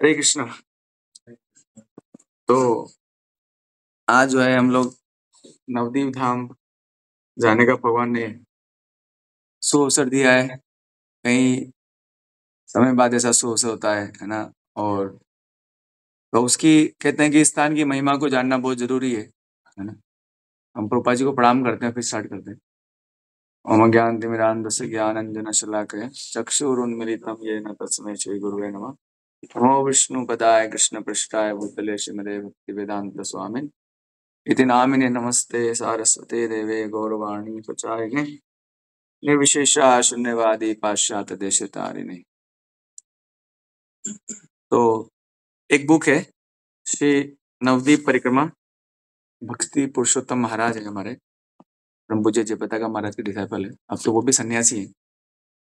हरे कृष्णा। तो आज जो है हम लोग नवदीप धाम जाने का भगवान ने सुअवसर दिया है। कई समय बाद ऐसा सुअवसर होता है ना। और तो उसकी कहते हैं कि स्थान की महिमा को जानना बहुत जरूरी है ना। हम प्रभुपाद जी को प्रणाम करते हैं, फिर स्टार्ट करते हैं। ओम ज्ञानतिमिरान्धस्य ज्ञानाञ्जनशलाकया चक्षुरुन्मीलितं येन तस्मै श्री गुरुवे नमः। नमो विष्णुपदाय कृष्णपृष्ठाय भूतले श्रीमते भक्तिवेदांत स्वामिन् इति नामिने नमस्ते सारस्वते देवे गौरवाणी प्रचारिणे निर्विशेषा शून्यवादी पाश्चात्य देशतारिणे। तो एक बुक है श्री नवदीप परिक्रमा, भक्ति पुरुषोत्तम महाराज है हमारे ब्रह्म पूज्य जयप्रताप महाराज के डिसाइपल है। अब तो वो भी सन्यासी हैं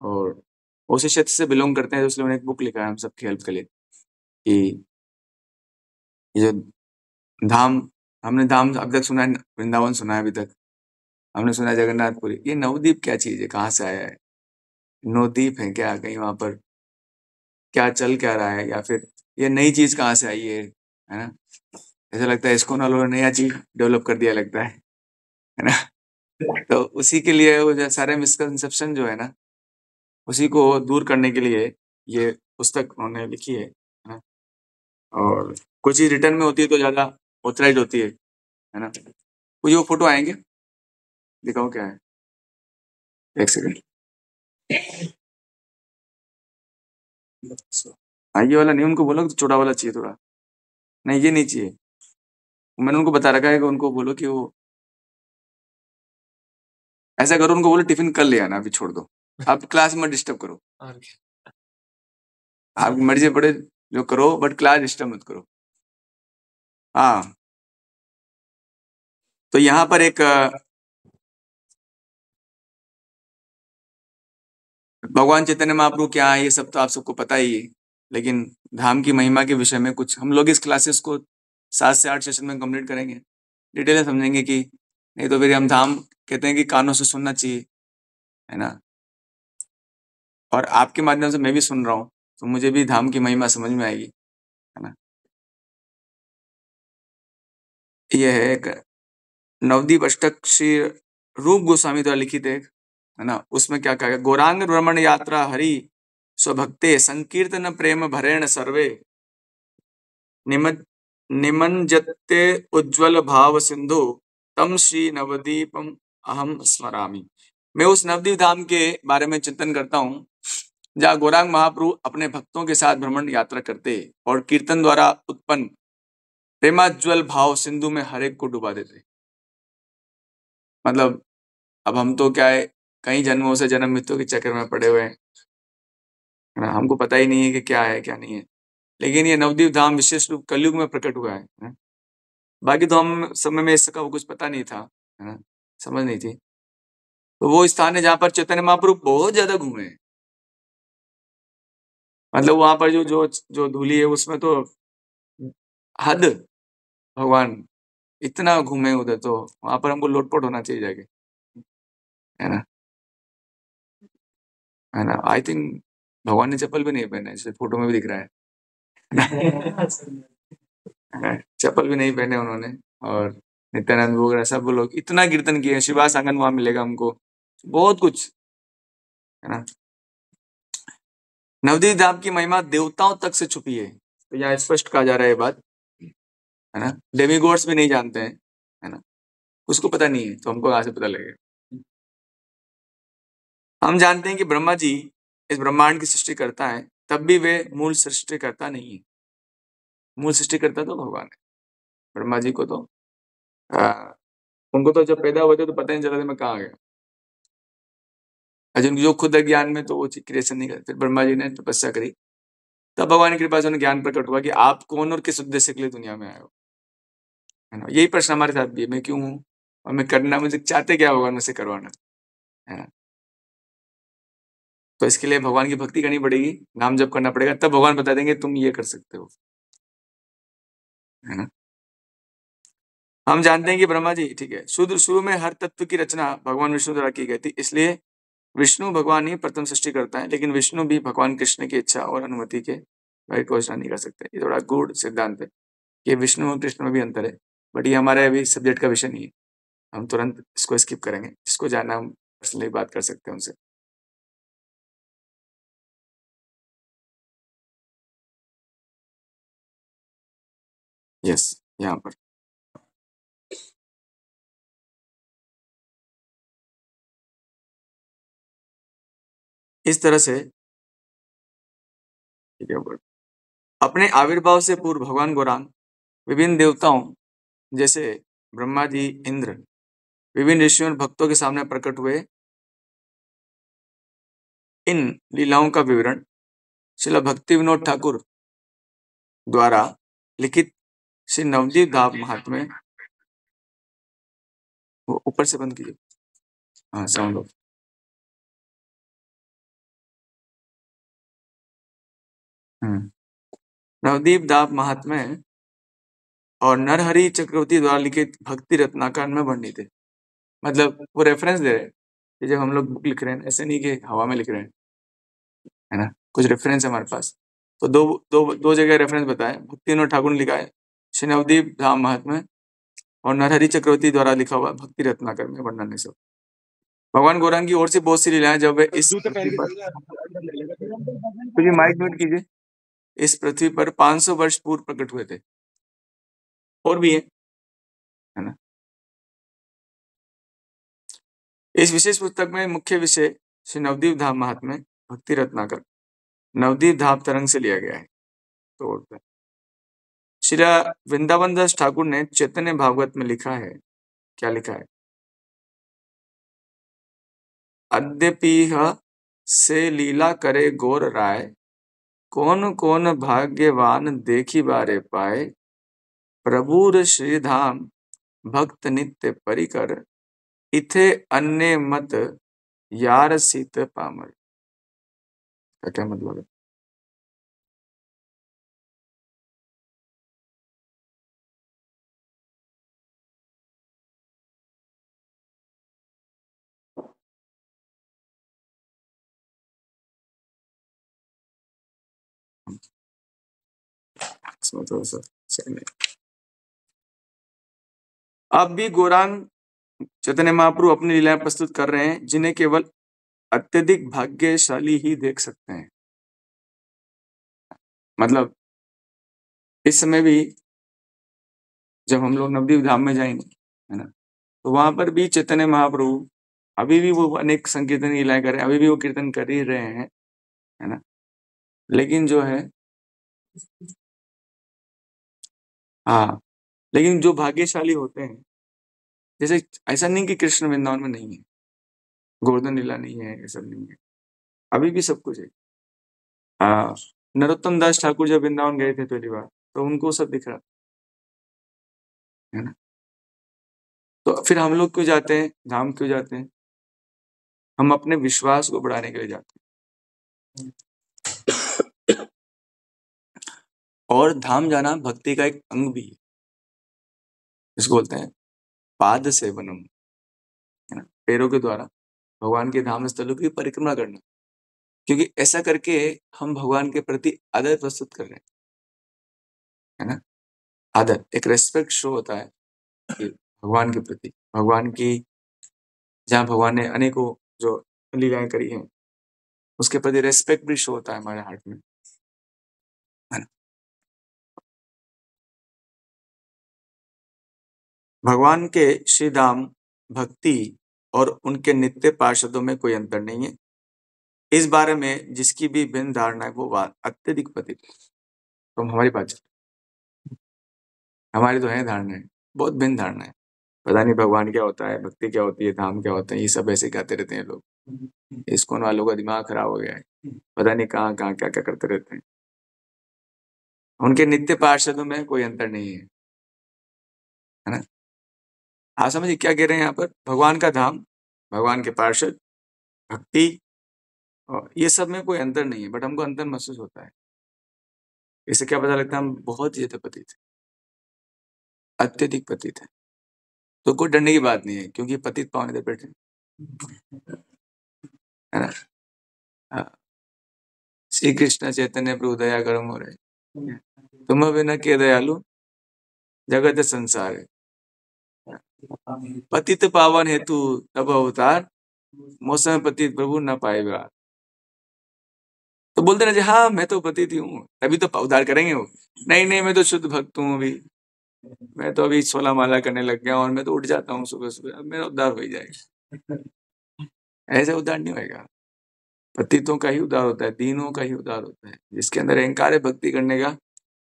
और उसी क्षेत्र से बिलोंग करते हैं, तो इसलिए उन्होंने एक बुक लिखा है हम सबकी हेल्प के लिए कि ये जो धाम, हमने धाम अब तक सुना है, वृंदावन सुना है अभी तक, हमने सुना है जगन्नाथपुरी। ये नवदीप क्या चीज है, कहाँ से आया है? नवदीप है क्या? कहीं वहां पर क्या चल क्या रहा है, या फिर ये नई चीज कहाँ से आई है ना? ऐसा लगता है इसको वालों ने नया चीज डेवलप कर दिया लगता है ना। तो उसी के लिए वो जो सारे मिसकंसेप्शन जो है ना, उसी को दूर करने के लिए ये पुस्तक उन्होंने लिखी है ना। और कुछ चीज रिटर्न में होती है तो ज्यादा ऑथराइज होती है ना। कुछ वो फोटो आएंगे, दिखाओ क्या है, एक सेकंड। हाँ ये वाला नहीं, उनको बोलो कि चौड़ा वाला चाहिए थोड़ा। नहीं ये नहीं चाहिए, मैंने उनको बता रखा है कि उनको बोलो कि वो ऐसा करो, उनको बोलो टिफिन कर ले आना, अभी छोड़ दो, आप क्लास में डिस्टर्ब करो। आपकी मर्जी पड़े जो करो, बट क्लास डिस्टर्ब मत करो। हाँ तो यहाँ पर एक भगवान चैतन्य महाप्रभु क्या है ये सब तो आप सबको पता ही है, लेकिन धाम की महिमा के विषय में कुछ हम लोग इस क्लासेस को 7 से 8 सेशन में कंप्लीट करेंगे, डिटेल में समझेंगे कि नहीं तो फिर हम धाम कहते हैं कि कानों से सुनना चाहिए है ना। और आपके माध्यम से मैं भी सुन रहा हूँ तो मुझे भी धाम की महिमा समझ में आएगी है ना। यह है एक नवदीप अष्टक श्री रूप गोस्वामी द्वारा लिखित है ना। उसमें क्या कहा, गौरांग रमण यात्रा हरि स्वभक्ते संकीर्तन प्रेम भरेण सर्वे निमज्जते उज्ज्वल भाव सिंधु तम श्री नवदीपम अहम स्मरामि। मैं उस नवदीप धाम के बारे में चिंतन करता हूँ जहाँ गौरांग महाप्रभु अपने भक्तों के साथ भ्रमण यात्रा करते और कीर्तन द्वारा उत्पन्न प्रेमाज्वल भाव सिंधु में हर एक को डुबा देते। मतलब अब हम तो क्या है, कई जन्मों से जन्म मृत्यु के चक्कर में पड़े हुए हैं है ना, हमको पता ही नहीं है कि क्या है क्या नहीं है। लेकिन ये नवदीप धाम विशेष रूप कलयुग में प्रकट हुआ है ना? बाकी तो हम समय में इसका कुछ पता नहीं था है ना, समझ नहीं थी। तो वो स्थान है जहाँ पर चैतन्य महाप्रभु बहुत ज्यादा घूमे हैं। मतलब वहां पर जो जो जो धूली है उसमें तो हद, भगवान इतना घूमे उधर, तो वहां पर हमको लोटपोट होना चाहिए जाके है ना। है ना, आई थिंक भगवान ने चप्पल भी नहीं पहने, जैसे फोटो में भी दिख रहा है। चप्पल भी नहीं पहने उन्होंने। और नित्यानंद वगैरह सब लोग इतना कीर्तन किए, शिवास आंगन वहां मिलेगा हमको, बहुत कुछ है ना। नवदीप धाम की महिमा देवताओं तक से छुपी है, तो यहाँ स्पष्ट कहा जा रहा है ये बात है ना। डेमीगॉड्स भी नहीं जानते हैं है ना, उसको पता नहीं है तो हमको कहाँ से पता लगेगा। हम जानते हैं कि ब्रह्मा जी इस ब्रह्मांड की सृष्टि करता है, तब भी वे मूल सृष्टिकर्ता नहीं है। मूल सृष्टिकर्ता तो भगवान है। ब्रह्मा जी को तो आ, उनको तो जब पैदा हुए थे तो पता ही नहीं चला था मैं कहाँ आ गया। अर्जुन जो खुद ज्ञान में तो वो क्रिएशन नहीं करते, फिर ब्रह्मा जी ने तपस्या करी, तब भगवान की कृपा से उन्हें ज्ञान प्रकट हुआ कि आप कौन और किस उद्देश्य के लिए दुनिया में आए हो है ना। यही प्रश्न हमारे साथ भी है, मैं क्यों हूँ और मैं करना, मुझे चाहते क्या भगवान मुझसे करवाना है ना। तो इसके लिए भगवान की भक्ति करनी पड़ेगी, नाम जप करना पड़ेगा, तब भगवान बता देंगे तुम ये कर सकते हो है ना। हम जानते हैं कि ब्रह्मा जी, ठीक है, शुरू में हर तत्व की रचना भगवान विष्णु द्वारा की गई थी, इसलिए विष्णु भगवान ही प्रथम सृष्टि करता है, लेकिन विष्णु भी भगवान कृष्ण की इच्छा और अनुमति के भाई घोषणा नहीं कर सकते। ये थोड़ा गूढ़ सिद्धांत है कि विष्णु और कृष्ण में भी अंतर है, बट ये हमारे अभी सब्जेक्ट का विषय नहीं है। हम तुरंत इसको स्किप करेंगे, जिसको जानना हम पर्सनली बात कर सकते हैं उनसे। यस, यहाँ पर इस तरह से, ठीक है, अपने आविर्भाव से पूर्व भगवान गौरांग विभिन्न देवताओं जैसे ब्रह्मा जी, इंद्र, विभिन्न ऋषियों और भक्तों के सामने प्रकट हुए। इन लीलाओं का विवरण श्रील भक्ति विनोद ठाकुर द्वारा लिखित श्री नवदीप धाम महात्म्य, वो ऊपर से बंद कीजिए, हाँ साउंड ऑफ। नवदीप धाम महात्म्य और नरहरि चक्रवर्ती द्वारा लिखित भक्ति रत्नाकर में वर्णित है। मतलब वो रेफरेंस दे रहे हैं कि जब हम लोग बुक लिख रहे हैं, ऐसे नहीं कि हवा में लिख रहे हैं, है ना, कुछ रेफरेंस है हमारे पास। तो दो दो दो जगह रेफरेंस बताए, भक्ति विनोद ठाकुर ने लिखा है श्री नवदीप धाम महात्म्य और नरहरि चक्रवर्ती द्वारा लिखा हुआ भक्ति रत्नाकर में वर्णन है सब। भगवान गौरांग की ओर से बहुत सी लीलाएं जब वे इस पृथ्वी पर, तो ये माइक म्यूट कीजिए, इस पृथ्वी पर 500 वर्ष पूर्व प्रकट हुए थे। और भी है ना। इस विशेष पुस्तक में मुख्य विषय श्री नवदीप धाम महात्म्य भक्ति रत्नाकर नवदीप धाम तरंग से लिया गया है। तो श्री वृंदावन दास ठाकुर ने चैतन्य भागवत में लिखा है, क्या लिखा है, अद्यपीह से लीला करे गौर राय, कौन कौन भाग्यवान देखी बारे पाए, प्रभुर श्रीधाम भक्त नित्य परिकर, इथे अन्य मत यार सीत पामर। क्या मतलब है? इसमें थोड़ा सा सही नहीं। अब भी गौरांग चैतन्य महाप्रभु अपनी लीलाएं प्रस्तुत कर रहे हैं, जिन्हें केवल अत्यधिक भाग्यशाली ही देख सकते हैं। मतलब इस समय भी जब हम लोग नवदीप धाम में जाएंगे, है ना, तो वहां पर भी चैतन्य महाप्रभु अभी भी वो अनेक संकीर्तन की लीलाएं कर रहे हैं, अभी भी वो कीर्तन कर ही रहे हैं, है ना। लेकिन जो है, हाँ, लेकिन जो भाग्यशाली होते हैं, जैसे ऐसा नहीं कि कृष्ण वृंदावन में नहीं है, गोवर्धन लीला नहीं है, ये सब नहीं है, अभी भी सब कुछ है। हाँ, नरोत्तम दास ठाकुर जब वृंदावन गए थे पहली बार, तो उनको सब दिख रहा, है ना। तो फिर हम लोग क्यों जाते हैं धाम, क्यों जाते हैं? हम अपने विश्वास को बढ़ाने के लिए जाते हैं। और धाम जाना भक्ति का एक अंग भी है, इसको बोलते हैं पाद सेवनम, है ना, पैरों के द्वारा भगवान के धाम स्थलों की परिक्रमा करना, क्योंकि ऐसा करके हम भगवान के प्रति आदर प्रस्तुत कर रहे हैं, है ना। आदर, एक रेस्पेक्ट शो होता है कि भगवान के प्रति, भगवान की, जहाँ भगवान ने अनेकों जो लीलाएं करी हैं, उसके प्रति रेस्पेक्ट भी शो होता है हमारे हार्ट में, है ना। भगवान के श्री धाम भक्ति और उनके नित्य पार्षदों में कोई अंतर नहीं है। इस बारे में जिसकी भी भिन्न धारणा है वो बात अत्यधिक पतित। तो हमारी बात चल, हमारी तो है धारणा है, बहुत भिन्न धारणा है। पता नहीं भगवान क्या होता है, भक्ति क्या होती है, धाम क्या होता है, ये सब ऐसे गाते रहते हैं लोग। इस्कॉन वालों का दिमाग खराब हो गया है, पता नहीं कहाँ कहाँ क्या क्या करते रहते हैं। उनके नित्य पार्षदों में कोई अंतर नहीं है ना। हाँ, समझिए क्या कह रहे हैं यहाँ पर, भगवान का धाम, भगवान के पार्षद, भक्ति, और ये सब में कोई अंतर नहीं है, बट हमको अंतर महसूस होता है। इससे क्या पता लगता है, हम बहुत ज्यादा पतित है, अत्यधिक पतित है। तो कोई डरने की बात नहीं है, क्योंकि पतित पावन इधर बैठे, है ना। हाँ, श्री कृष्ण चैतन्य प्रभु दया करम हो रहे, तुम बिना के दयालु जगत संसार है, पतित पावन हेतु तब अवतार, मौसम पतित प्रभु न पाएगा। तो बोलते ना जी, हाँ मैं तो पतित ही हूँ, तभी तो उद्धार करेंगे वो। नहीं नहीं, मैं तो शुद्ध भक्त हूँ, अभी मैं तो अभी 16 माला करने लग गया और मैं तो उठ जाता हूँ सुबह सुबह, अब मेरा उद्धार हो ही जाएगा। ऐसे उद्धार नहीं होगा। पतितों का ही उद्धार होता है, दीनों का ही उद्धार होता है। जिसके अंदर अहंकार है भक्ति करने का,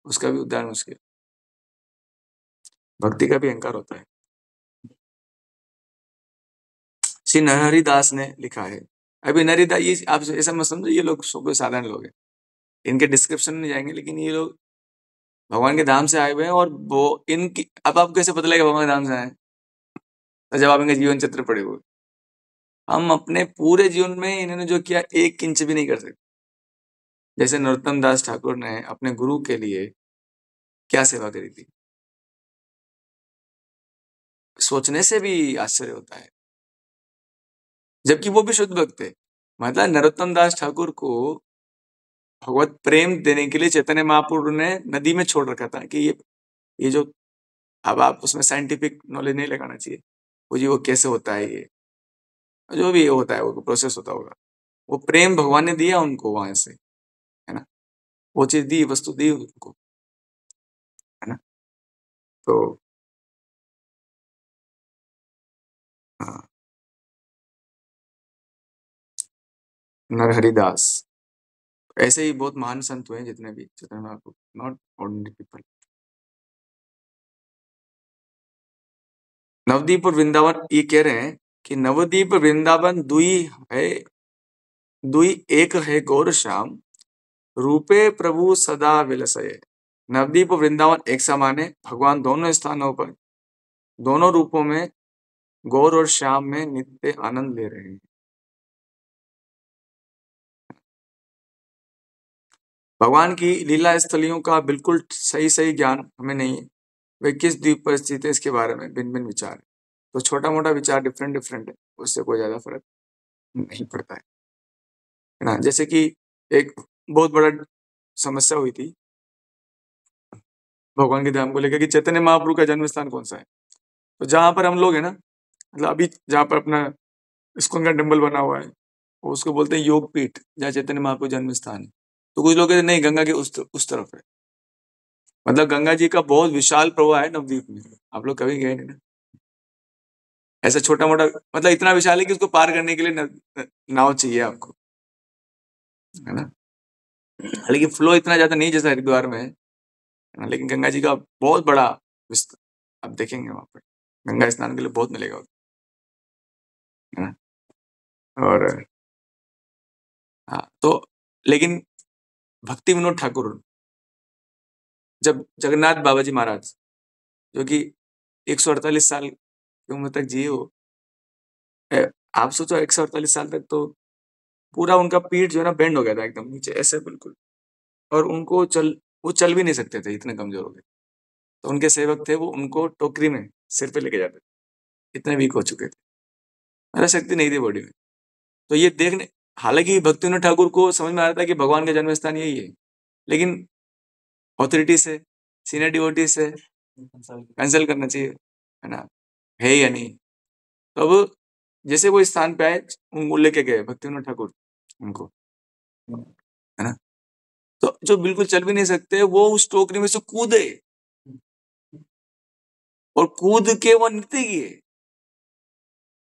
उसका भी उद्धार मुश्किल। भक्ति का भी अहंकार होता है। श्री नरहरिदास ने लिखा है। अभी नरहरिदास, ये आप ऐसा मत समझो ये लोग कोई साधारण लोग हैं, इनके डिस्क्रिप्शन में जाएंगे, लेकिन ये लोग भगवान के धाम से आए हुए हैं। और वो इनकी, अब आपको कैसे पता लगेगा भगवान के धाम से आए? तो जब आप इनके जीवन चित्र पढ़े हुए, हम अपने पूरे जीवन में इन्होंने जो किया 1 इंच भी नहीं कर सकते। जैसे नरोत्तम दास ठाकुर ने अपने गुरु के लिए क्या सेवा करी थी, सोचने से भी आश्चर्य होता है, जबकि वो भी शुद्ध भक्त थे। मतलब नरोत्तम दास ठाकुर को भगवत प्रेम देने के लिए चैतन्य महाप्रभु ने नदी में छोड़ रखा था कि ये जो, अब आप उसमें साइंटिफिक नॉलेज नहीं लगाना चाहिए, वो जी वो कैसे होता है, ये जो भी होता है वो प्रोसेस होता होगा, वो प्रेम भगवान ने दिया उनको वहां से, है ना, वो चीज दी, वस्तु दी उनको, है ना। तो हाँ, नरहरिदास, ऐसे ही बहुत महान संत हुए हैं जितने भी Chaitanya Mahaprabhu, not ordinary people. Navdeep और वृंदावन, ये कह रहे हैं कि नवदीप वृंदावन दुई है, दुई एक है गौर श्याम, रूपे प्रभु सदा विलसय। नवदीप और वृंदावन एक समान है, भगवान दोनों स्थानों पर, दोनों रूपों में, गौर और श्याम में नित्य आनंद ले रहे हैं। भगवान की लीला स्थलियों का बिल्कुल सही सही ज्ञान हमें नहीं है, वे किस द्वीप पर स्थित है इसके बारे में भिन्न भिन्न विचार है। तो छोटा मोटा विचार डिफरेंट डिफरेंट है, उससे कोई ज्यादा फर्क नहीं पड़ता है ना। जैसे कि एक बहुत बड़ा समस्या हुई थी भगवान के धाम को लेकर कि चैतन्य महाप्रभु का जन्म स्थान कौन सा है। तो जहां पर हम लोग है ना, मतलब अभी जहाँ पर अपना इस्कॉन का टेम्पल बना हुआ है, वो उसको बोलते हैं योग पीठ, जहाँ चैतन्य महाप्रभु जन्म स्थान है। तो कुछ लोग कहते हैं नहीं, गंगा के उस तरफ है। मतलब गंगा जी का बहुत विशाल प्रवाह है नवद्वीप में, आप लोग कभी गए नहीं ना। ऐसा छोटा मोटा, मतलब इतना विशाल है कि उसको पार करने के लिए नाव चाहिए आपको, है ना। हालांकि फ्लो इतना ज्यादा नहीं जैसा हरिद्वार में है ना, लेकिन गंगा जी का बहुत बड़ा विस्तार आप देखेंगे वहां पर, गंगा स्नान के लिए बहुत मिलेगा, है ना। और हाँ, तो लेकिन भक्ति विनोद ठाकुर, जब जगन्नाथ बाबा जी महाराज, जो कि 148 साल की उम्र तक जिए हो, आप सोचो 148 साल तक, तो पूरा उनका पीठ जो है ना बेंड हो गया था एकदम नीचे ऐसे बिल्कुल, और उनको वो चल भी नहीं सकते थे, इतने कमजोर हो गए। तो उनके सेवक थे, वो उनको टोकरी में सिर पे लेके जाते थे, इतने वीक हो चुके थे, मतलब शक्ति नहीं थी बॉडी में। तो ये देखने, हालांकि भक्तिविनोद ठाकुर को समझ में आ रहा था कि भगवान का जन्म स्थान यही है, लेकिन ऑथोरिटी से, सीनियर डिवोटी से कंसल्ट करना चाहिए, है ना, है या नहीं। तो अब जैसे वो स्थान पे आए, उनको लेके गए भक्तिविनोद ठाकुर उनको, है ना। तो जो बिल्कुल चल भी नहीं सकते, वो उस टोकरी में से कूदे, और कूद के वो नृत्य किए,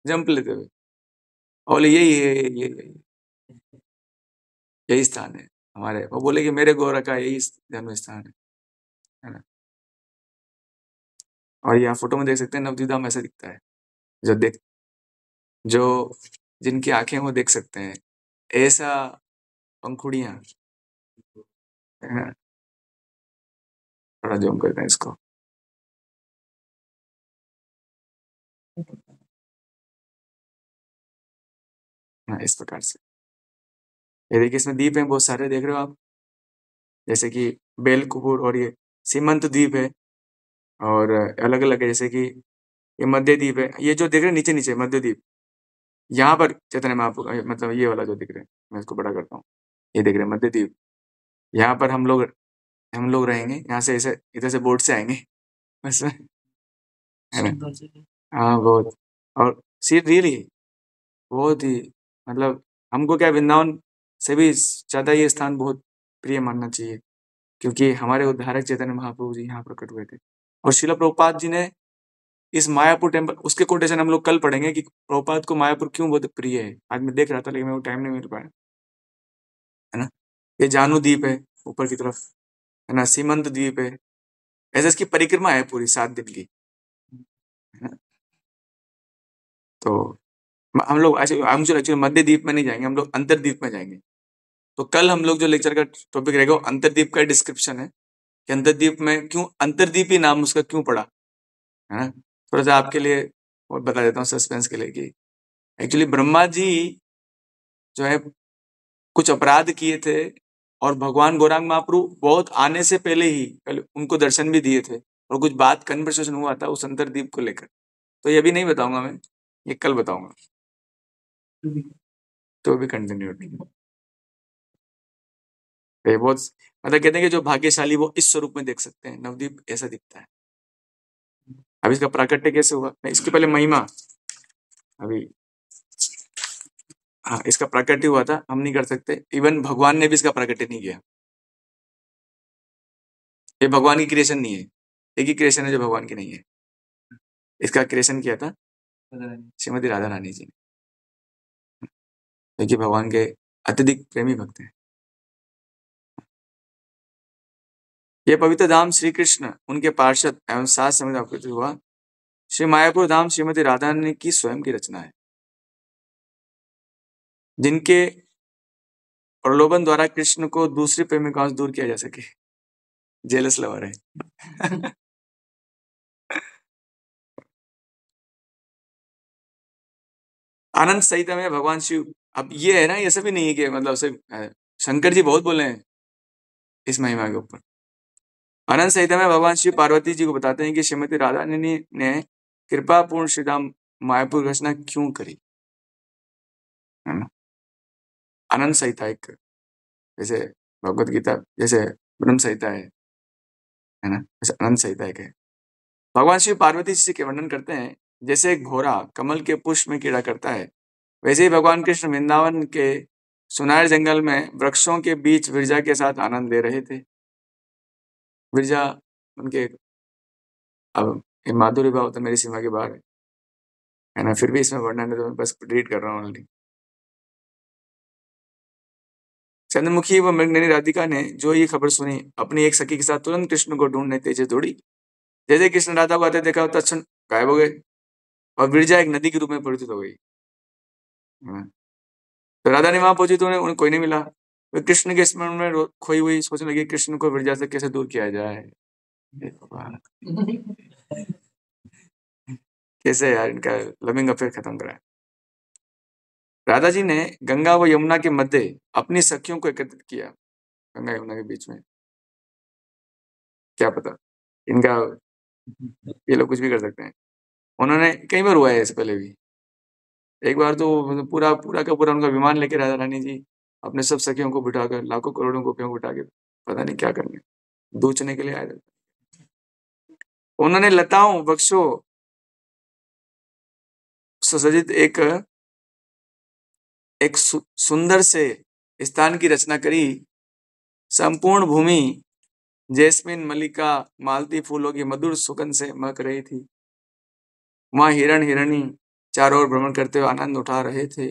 जंप लेते हुए, और बोले यही है, यही यही स्थान है हमारे। वो बोले कि मेरे गौरा का यही जन्म स्थान है ना। और यहाँ फोटो में देख सकते हैं नवद्वीप धाम ऐसा दिखता है, जो देख, जो जिनकी आंखें वो देख सकते हैं ऐसा, पंखुड़ियां, है ना। थोड़ा जूम करते हैं इसको, हाँ, इस प्रकार से। ये देखिए इसमें द्वीप हैं बहुत सारे, देख रहे हो आप, जैसे कि बेलकुपुर, और ये सीमंत द्वीप है, और अलग अलग है, जैसे कि ये मध्य द्वीप है, ये जो देख रहे हैं नीचे नीचे मध्य द्वीप, यहाँ पर चैतन्य महाप्रभु मतलब ये वाला जो दिख रहे हैं, मैं इसको बड़ा करता हूँ, ये देख रहे हैं मध्य द्वीप, यहाँ पर हम लोग रहेंगे, यहाँ से ऐसे इधर से बोट से आएंगे बस, है ना। हाँ बहुत। और सी रियली बहुत ही, मतलब हमको क्या वृंदावन से भी ज्यादा ये स्थान बहुत प्रिय मानना चाहिए, क्योंकि हमारे उद्धारक चैतन्य महाप्रभु जी यहाँ प्रकट हुए थे। और शिला प्रभुपाद जी ने इस मायापुर टेम्पल, उसके कोटेशन हम लोग कल पढ़ेंगे कि प्रभुपाद को मायापुर क्यों बहुत प्रिय है। आज मैं देख रहा था लेकिन मेरे को टाइम नहीं मिल पाया, है ना। ये जानू द्वीप है ऊपर की तरफ, है ना, सीमंत द्वीप है, ऐसे इसकी परिक्रमा है पूरी 7 दिन की, है ना। तो हम लोग ऐसे, हम जो एक्चुअली मध्य द्वीप में नहीं जाएंगे, हम लोग अंतरद्वीप में जाएंगे। तो कल हम लोग जो लेक्चर का टॉपिक रहेगा वो अंतरद्वीप का डिस्क्रिप्शन है, कि अंतरद्वीप में क्यों अंतरद्वीपी नाम उसका क्यों पड़ा, है ना। थोड़ा सा आपके लिए और बता देता हूँ सस्पेंस के लिए, कि एक्चुअली ब्रह्मा जी जो है कुछ अपराध किए थे, और भगवान गौरांग महाप्रभु बहुत आने से पहले उनको दर्शन भी दिए थे, और कुछ बात कन्वर्सेशन हुआ था उस अंतरद्वीप को लेकर। तो ये भी नहीं बताऊंगा मैं, ये कल बताऊंगा, तो भी कंटिन्यू। ये बहुत, मतलब कहते हैं कि जो भाग्यशाली वो इस स्वरूप में देख सकते हैं, नवदीप ऐसा दिखता है। अब इसका प्राकट्य कैसे हुआ, नहीं इसके पहले महिमा, अभी हाँ इसका प्राकट्य हुआ था, हम नहीं कर सकते, इवन भगवान ने भी इसका प्राकट्य नहीं किया। ये भगवान की क्रिएशन नहीं है, एक ही क्रिएशन है जो भगवान की नहीं है। इसका क्रिएशन किया था श्रीमती राधा रानी जी ने, जो कि भगवान के अत्यधिक प्रेमी भक्त हैं। यह पवित्र धाम श्री कृष्ण, उनके पार्षद एवं सात समय अवतरित हुआ श्री मायापुर धाम श्रीमती राधा रानी की स्वयं की रचना है, जिनके प्रलोभन द्वारा कृष्ण को दूसरी प्रेमिकाओं से दूर किया जा सके। जेलस लवर है। आनंद संहिता में भगवान शिव, अब ये है ना, ये सभी नहीं है कि मतलब सिर्फ शंकर जी बहुत बोले हैं इस महिमा के ऊपर। आनंद संहिता में भगवान शिव पार्वती जी को बताते हैं कि श्रीमती राधा रानी ने कृपा पूर्ण श्रीधाम मायापुर रचना क्यों करी, है ना। आनंद संहिता एक, जैसे भगवत गीता, जैसे ब्रह्म संहिता है ना, जैसे आनंद संहिता एक है। भगवान शिव पार्वती जी के वर्णन करते हैं, जैसे एक भौरा कमल के पुष्प में कीड़ा करता है, वैसे ही भगवान कृष्ण वृंदावन के सुनार जंगल में वृक्षों के बीच विरजा के साथ आनंद ले रहे थे। विरजा उनके, अब ये माधुरी भाव तो मेरी सीमा के बाहर है ना, फिर भी इसमें वर्णन है तो मैं बस रीड कर रहा हूँ ऑनली। चंद्रमुखी व मृगनयनी राधिका ने जो ये खबर सुनी, अपनी एक सखी के साथ तुरंत कृष्ण को ढूंढने तेजे दौड़ी। जैसे कृष्ण राधा को आते देखा तत्क्षण गायब हो गए, और विरजा एक नदी के रूप में परिवर्तित हो गई। हाँ। तो राधा ने वहां पहुंची तो उन्हें कोई नहीं मिला। वे कृष्ण के स्मरण में खोई हुई सोचने लगी, कृष्ण को विरजा से कैसे दूर किया जाए। हे भगवान, कैसे यार इनका लविंग अफेयर खत्म करा है। राधा जी ने गंगा व यमुना के मध्य अपनी सखियों को एकत्रित किया। गंगा यमुना के बीच में, क्या पता इनका, ये लोग कुछ भी कर सकते हैं। उन्होंने कई बार हुआ है इससे पहले भी। एक बार तो पूरा पूरा का पूरा उनका विमान लेके राधा रानी जी अपने सब सखियों को बिठाकर, लाखों करोड़ों गोपियों को बिठा के, पता नहीं क्या करने, दूचने के लिए आए थे। उन्होंने लताओं वृक्षों सुसज्जित एक सुंदर से स्थान की रचना करी। संपूर्ण भूमि जैस्मिन, मल्लिका, मालती फूलों की मधुर सुगंध से महक रही थी। वहां हिरण हिरणी चारों ओर भ्रमण करते हुए आनंद उठा रहे थे।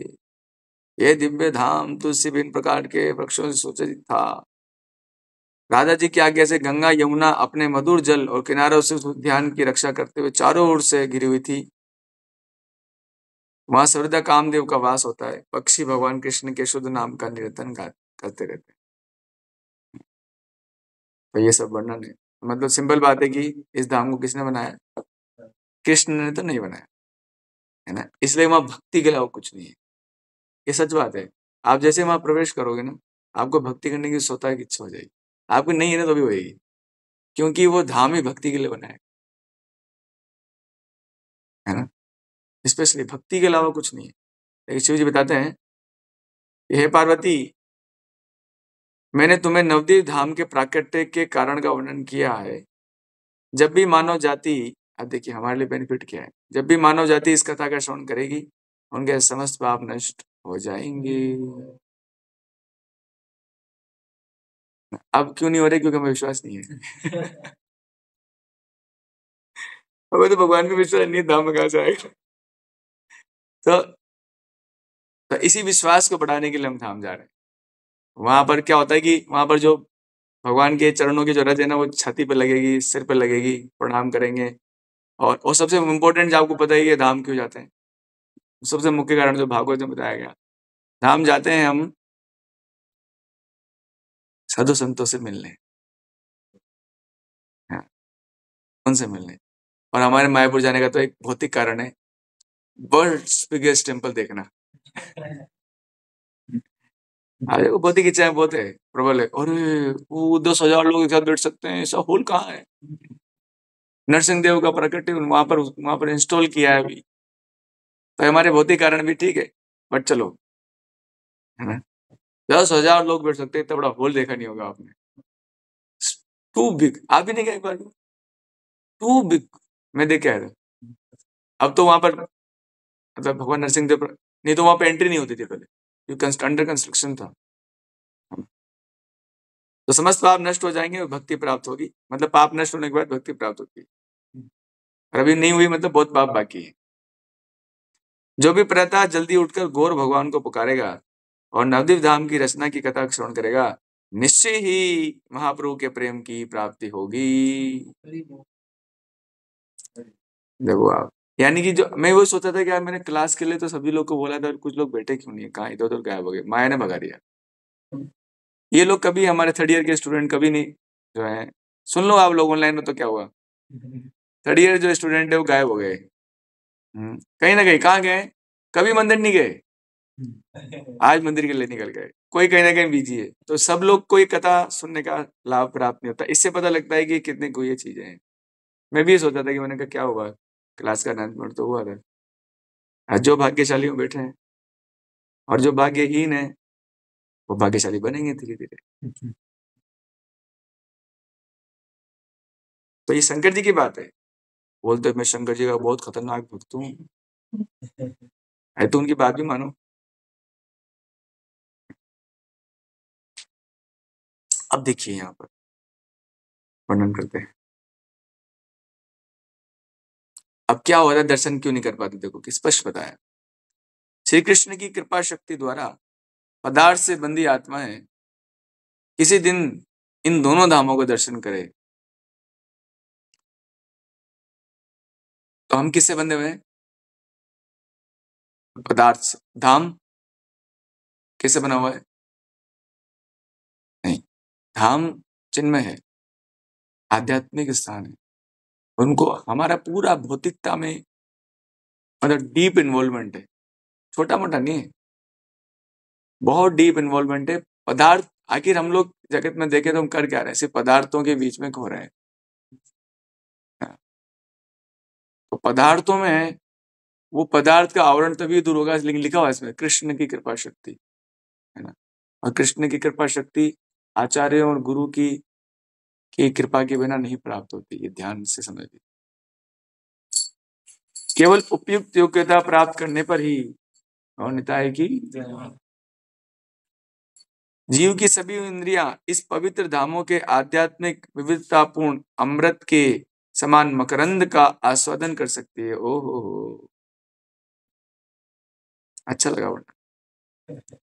यह दिव्य धाम तुलसी विभिन्न प्रकार के वृक्षों से सुसज्जित था। राधा जी की आज्ञा से गंगा यमुना अपने मधुर जल और किनारों से उस उद्यान की रक्षा करते हुए चारों ओर से घिरी हुई थी। वहां सर्वदा कामदेव का वास होता है। पक्षी भगवान कृष्ण के शुद्ध नाम का निरतन करते रहते हैं। तो ये सब वर्णन है। मतलब सिंपल बात है कि इस धाम को किसने बनाया, कृष्ण ने तो नहीं बनाया, है ना। इसलिए वहां भक्ति के अलावा कुछ नहीं है, ये सच बात है। आप जैसे वहां प्रवेश करोगे ना, आपको भक्ति करने की स्वतः की इच्छा हो जाएगी। आपकी नहीं है ना तो भी होगी, क्योंकि वो धाम ही भक्ति के लिए बनाया है ना। स्पेशली भक्ति के अलावा कुछ नहीं है। लेकिन शिव जी बताते हैं, हे पार्वती, मैंने तुम्हें नवद्वीप धाम के प्राकट्य के कारण का वर्णन किया है। जब भी मानव जाति, अब देखिए हमारे लिए बेनिफिट क्या है, जब भी मानव जाति इस कथा का श्रवण करेगी उनके समस्त पाप नष्ट हो जाएंगे। अब क्यों नहीं हो रहे? क्योंकि हमें विश्वास नहीं है। हमें तो भगवान पे विश्वास नहीं, धाम में कहां से आएगा? तो, तो इसी विश्वास को बढ़ाने के लिए हम धाम जा रहे हैं। वहां पर क्या होता है कि वहां पर जो भगवान के चरणों की जो रज है ना, वो छाती पे लगेगी, सिर पे लगेगी, प्रणाम करेंगे। और सबसे इम्पोर्टेंट, जो आपको पता है कि धाम क्यों जाते हैं, सबसे मुख्य कारण जो भागवत में बताया गया, धाम जाते हैं हम साधु संतों से मिलने, हाँ, उनसे मिलने। और हमारे मायापुर जाने का तो एक भौतिक कारण है, वर्ल्ड्स बिगेस्ट टेम्पल देखना। अरे वो भौतिक इच्छाएं बहुत है, प्रबल है। अरे वो 10,000 लोग एक साथ बैठ सकते हैं, ऐसा हॉल कहाँ है? नरसिंह देव का प्रकट वहां पर इंस्टॉल किया है अभी। तो हमारे भौतिक कारण भी ठीक है, बट चलो, है ना, 10,000 लोग बैठ सकते हैं, इतना बड़ा हॉल देखा नहीं होगा आपने। टू बिग, आप भी नहीं गए एक बार? टू बिग, मैं देख के आया था। अब तो वहां पर मतलब भगवान नरसिंह देव नहीं तो वहां पे एंट्री नहीं होती थी पहले, क्योंकि अंडर कंस्ट्रक्शन था। तो समस्त पाप नष्ट हो जाएंगे और भक्ति प्राप्त होगी, मतलब पाप नष्ट होने के बाद भक्ति प्राप्त होती है। और अभी नहीं हुई मतलब बहुत पाप बाकी है। जो भी प्रातः जल्दी उठकर गौर भगवान को पुकारेगा और नवद्वीप धाम की रचना की कथा का श्रवण करेगा, निश्चय ही महाप्रभु के प्रेम की प्राप्ति होगी। देखो आप, यानी कि जो मैं वो सोचा था कि यार मैंने क्लास के लिए तो सभी लोग को बोला था, और कुछ लोग बैठे क्यों नहीं है, कहाँ इधर उधर गायब हो गए, माया ने भगा दिया। ये लोग कभी, हमारे थर्ड ईयर के स्टूडेंट कभी नहीं जो है, सुन लो आप लोग ऑनलाइन में, तो क्या हुआ, थर्ड ईयर जो स्टूडेंट है वो गायब हो गए। कहीं ना कहीं कहाँ गए, कभी मंदिर नहीं गए, आज मंदिर के लिए निकल गए, कोई कहीं ना कहीं बिजी है। तो सब लोग को ये कथा सुनने का लाभ प्राप्त नहीं होता। इससे पता लगता है कि कितनी कोई ये चीजें हैं। मैं भी ये सोचा था कि मैंने कहा क्या हुआ, क्लास का अनाउंसमेंट तो हुआ था। आज जो भाग्यशाली हो बैठे हैं, और जो भाग्यहीन है वो भाग्यशाली बनेंगे धीरे धीरे। तो ये शंकर जी की बात है। बोलते मैं शंकर जी का बहुत खतरनाक भक्त हूँ, है तो उनकी बात भी मानो। अब देखिए यहाँ पर वर्णन करते हैं, अब क्या हो रहा है, दर्शन क्यों नहीं कर पाते, देखो कि स्पष्ट बताया। श्री कृष्ण की कृपा शक्ति द्वारा पदार्थ से बंधी आत्माएं किसी दिन इन दोनों धामों को दर्शन करें, तो हम किससे बंधे हुए हैं? पदार्थ से। धाम किससे बना हुआ है? नहीं, धाम चिन्मय है, आध्यात्मिक स्थान है। उनको हमारा पूरा भौतिकता में मतलब डीप इन्वॉल्वमेंट है, छोटा मोटा नहीं है, बहुत डीप इन्वॉल्वमेंट है। पदार्थ, आखिर हम लोग जगत में देखें तो हम कर क्या रहे हैं, सिर्फ पदार्थों के बीच में खो रहे हैं। तो पदार्थों में वो पदार्थ का आवरण तभी दूर होगा, लेकिन लिखा हुआ है इसमें कृष्ण की कृपा शक्ति, है ना। और कृष्ण की कृपा शक्ति आचार्य और गुरु की कृपा के बिना नहीं प्राप्त होती, ये ध्यान से समझ लीजिए। केवल उपयुक्त योग्यता प्राप्त करने पर ही, और निताय की जीव की सभी इंद्रियां इस पवित्र धामों के आध्यात्मिक विविधतापूर्ण अमृत के समान मकरंद का आस्वादन कर सकती है। ओहो, अच्छा लगा वरना,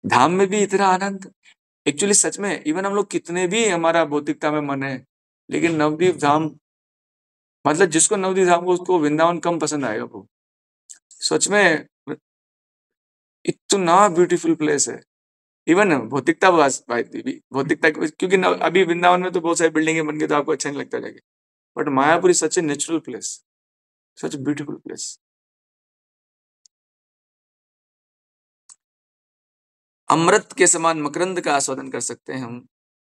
धाम में भी इतना आनंद। एक्चुअली सच में, इवन हम लोग कितने भी हमारा भौतिकता में मन है, लेकिन नवद्वीप धाम, मतलब जिसको नवद्वीप धाम को, उसको वृंदावन कम पसंद आएगा। वो सच में इतना ब्यूटीफुल प्लेस है। इवन भौतिकता भौतिकता क्योंकि अभी वृंदावन में तो बहुत सारी बिल्डिंगें बन गई तो आपको अच्छा नहीं लगता जाके, but Mayapur is such a natural place, such beautiful place. अमृत के समान मकरंद का आस्वादन कर सकते हैं हम,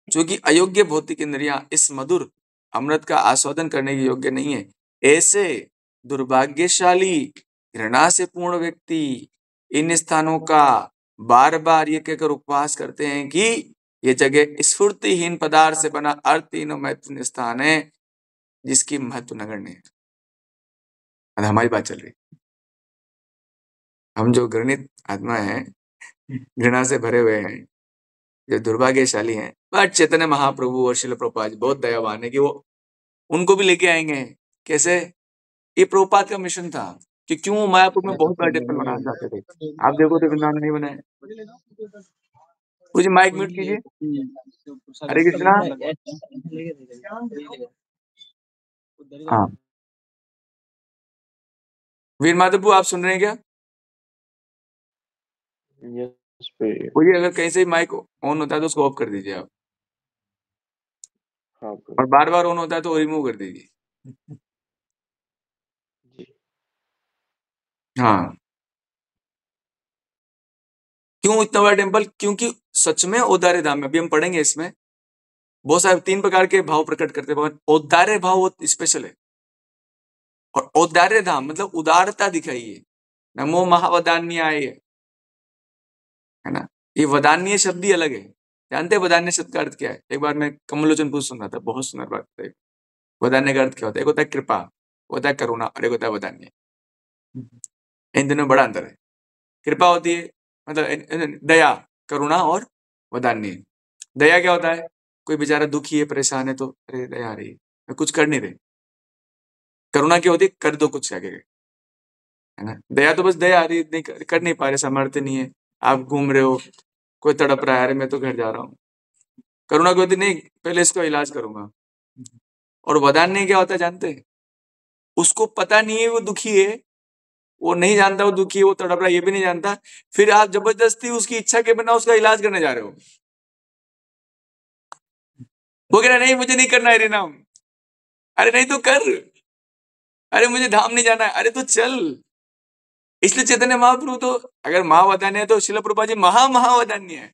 जो कि अयोग्य भौतिक इंद्रियां इस मधुर अमृत का आस्वादन करने के योग्य नहीं है। ऐसे दुर्भाग्यशाली घृणा से पूर्ण व्यक्ति इन स्थानों का बार बार ये कहकर उपवास करते हैं कि ये जगह स्फूर्तिहीन पदार्थ से बना अर्थहीन और महत्वपूर्ण स्थान है जिसकी महत्व नगण्य है। और हमारी बात चल रही, हम जो घृणित आत्मा है, घृणा से भरे हुए हैं, जो दुर्भाग्यशाली हैं, बट चैतन्य महाप्रभु और शिल प्रभुपाद बहुत दयावान है कि वो उनको भी लेके आएंगे। कैसे? ये प्रभुपाद का मिशन था कि क्यों मायापुर में बहुत बड़ा टेम्पल बनाना चाहते थे। आप देखो तो वृंदावन नहीं बनाए। मुझे माइक म्यूट कीजिए। हरे कृष्णा। हाँ, वीर माधवपुर आप सुन रहे हैं क्या? बोलिए, अगर कहीं से माइक ऑन होता है तो उसको ऑफ कर दीजिए आप। हाँ और बार बार ऑन होता है तो रिमूव कर दीजिए। हाँ, क्यों इतना बड़ा टेम्पल? क्योंकि सच में औदार्य धाम में, अभी हम पढ़ेंगे इसमें, बहुत सारे 3 प्रकार के भाव प्रकट करते हैं भगवान। औदार्य भाव बहुत स्पेशल है। और औदार्य धाम मतलब उदारता दिखाइए। नमो महावदान्याय, है ना? ये वदान्य शब्द ही अलग है। जानते हैं वदान्य शब्द का अर्थ क्या है? एक बार मैं कमलोचन पूछ सुन रहा था, बहुत सुंदर बात है। वदान्य का अर्थ क्या होता है? एक होता है कृपा, होता है करुणा, और एक होता है वदान्य। इन दोनों में बड़ा अंतर है। कृपा होती है मतलब दया, करुणा और वदान्य। दया क्या होता है? कोई बेचारा दुखी है, परेशान है तो अरे दया आ रही है, कुछ कर नहीं रहे। करुणा क्या होती है? कर दो कुछ आगे, है ना? दया तो बस दया आ रही, नहीं कर नहीं पा रहे, सामर्थ्य नहीं है। आप घूम रहे हो, कोई तड़प रहा है, अरे मैं तो घर जा रहा हूँ। करुणा की होती नहीं, पहले इसका इलाज करूंगा। और वदान्य क्या होता है जानते हैं? उसको पता नहीं है वो दुखी है, वो नहीं जानता वो दुखी है, वो तड़प रहा है ये भी नहीं जानता, फिर आप जबरदस्ती उसकी इच्छा के बिना उसका इलाज करने जा रहे हो। वो कह रहा नहीं मुझे नहीं करना है नाम। अरे नहीं तो कर। अरे मुझे धाम नहीं जाना है, अरे तो चल। इसलिए चैतन्य महाप्रभु तो, अगर महावदान्य है तो शिला प्रभुपाद जी महावदान्य है।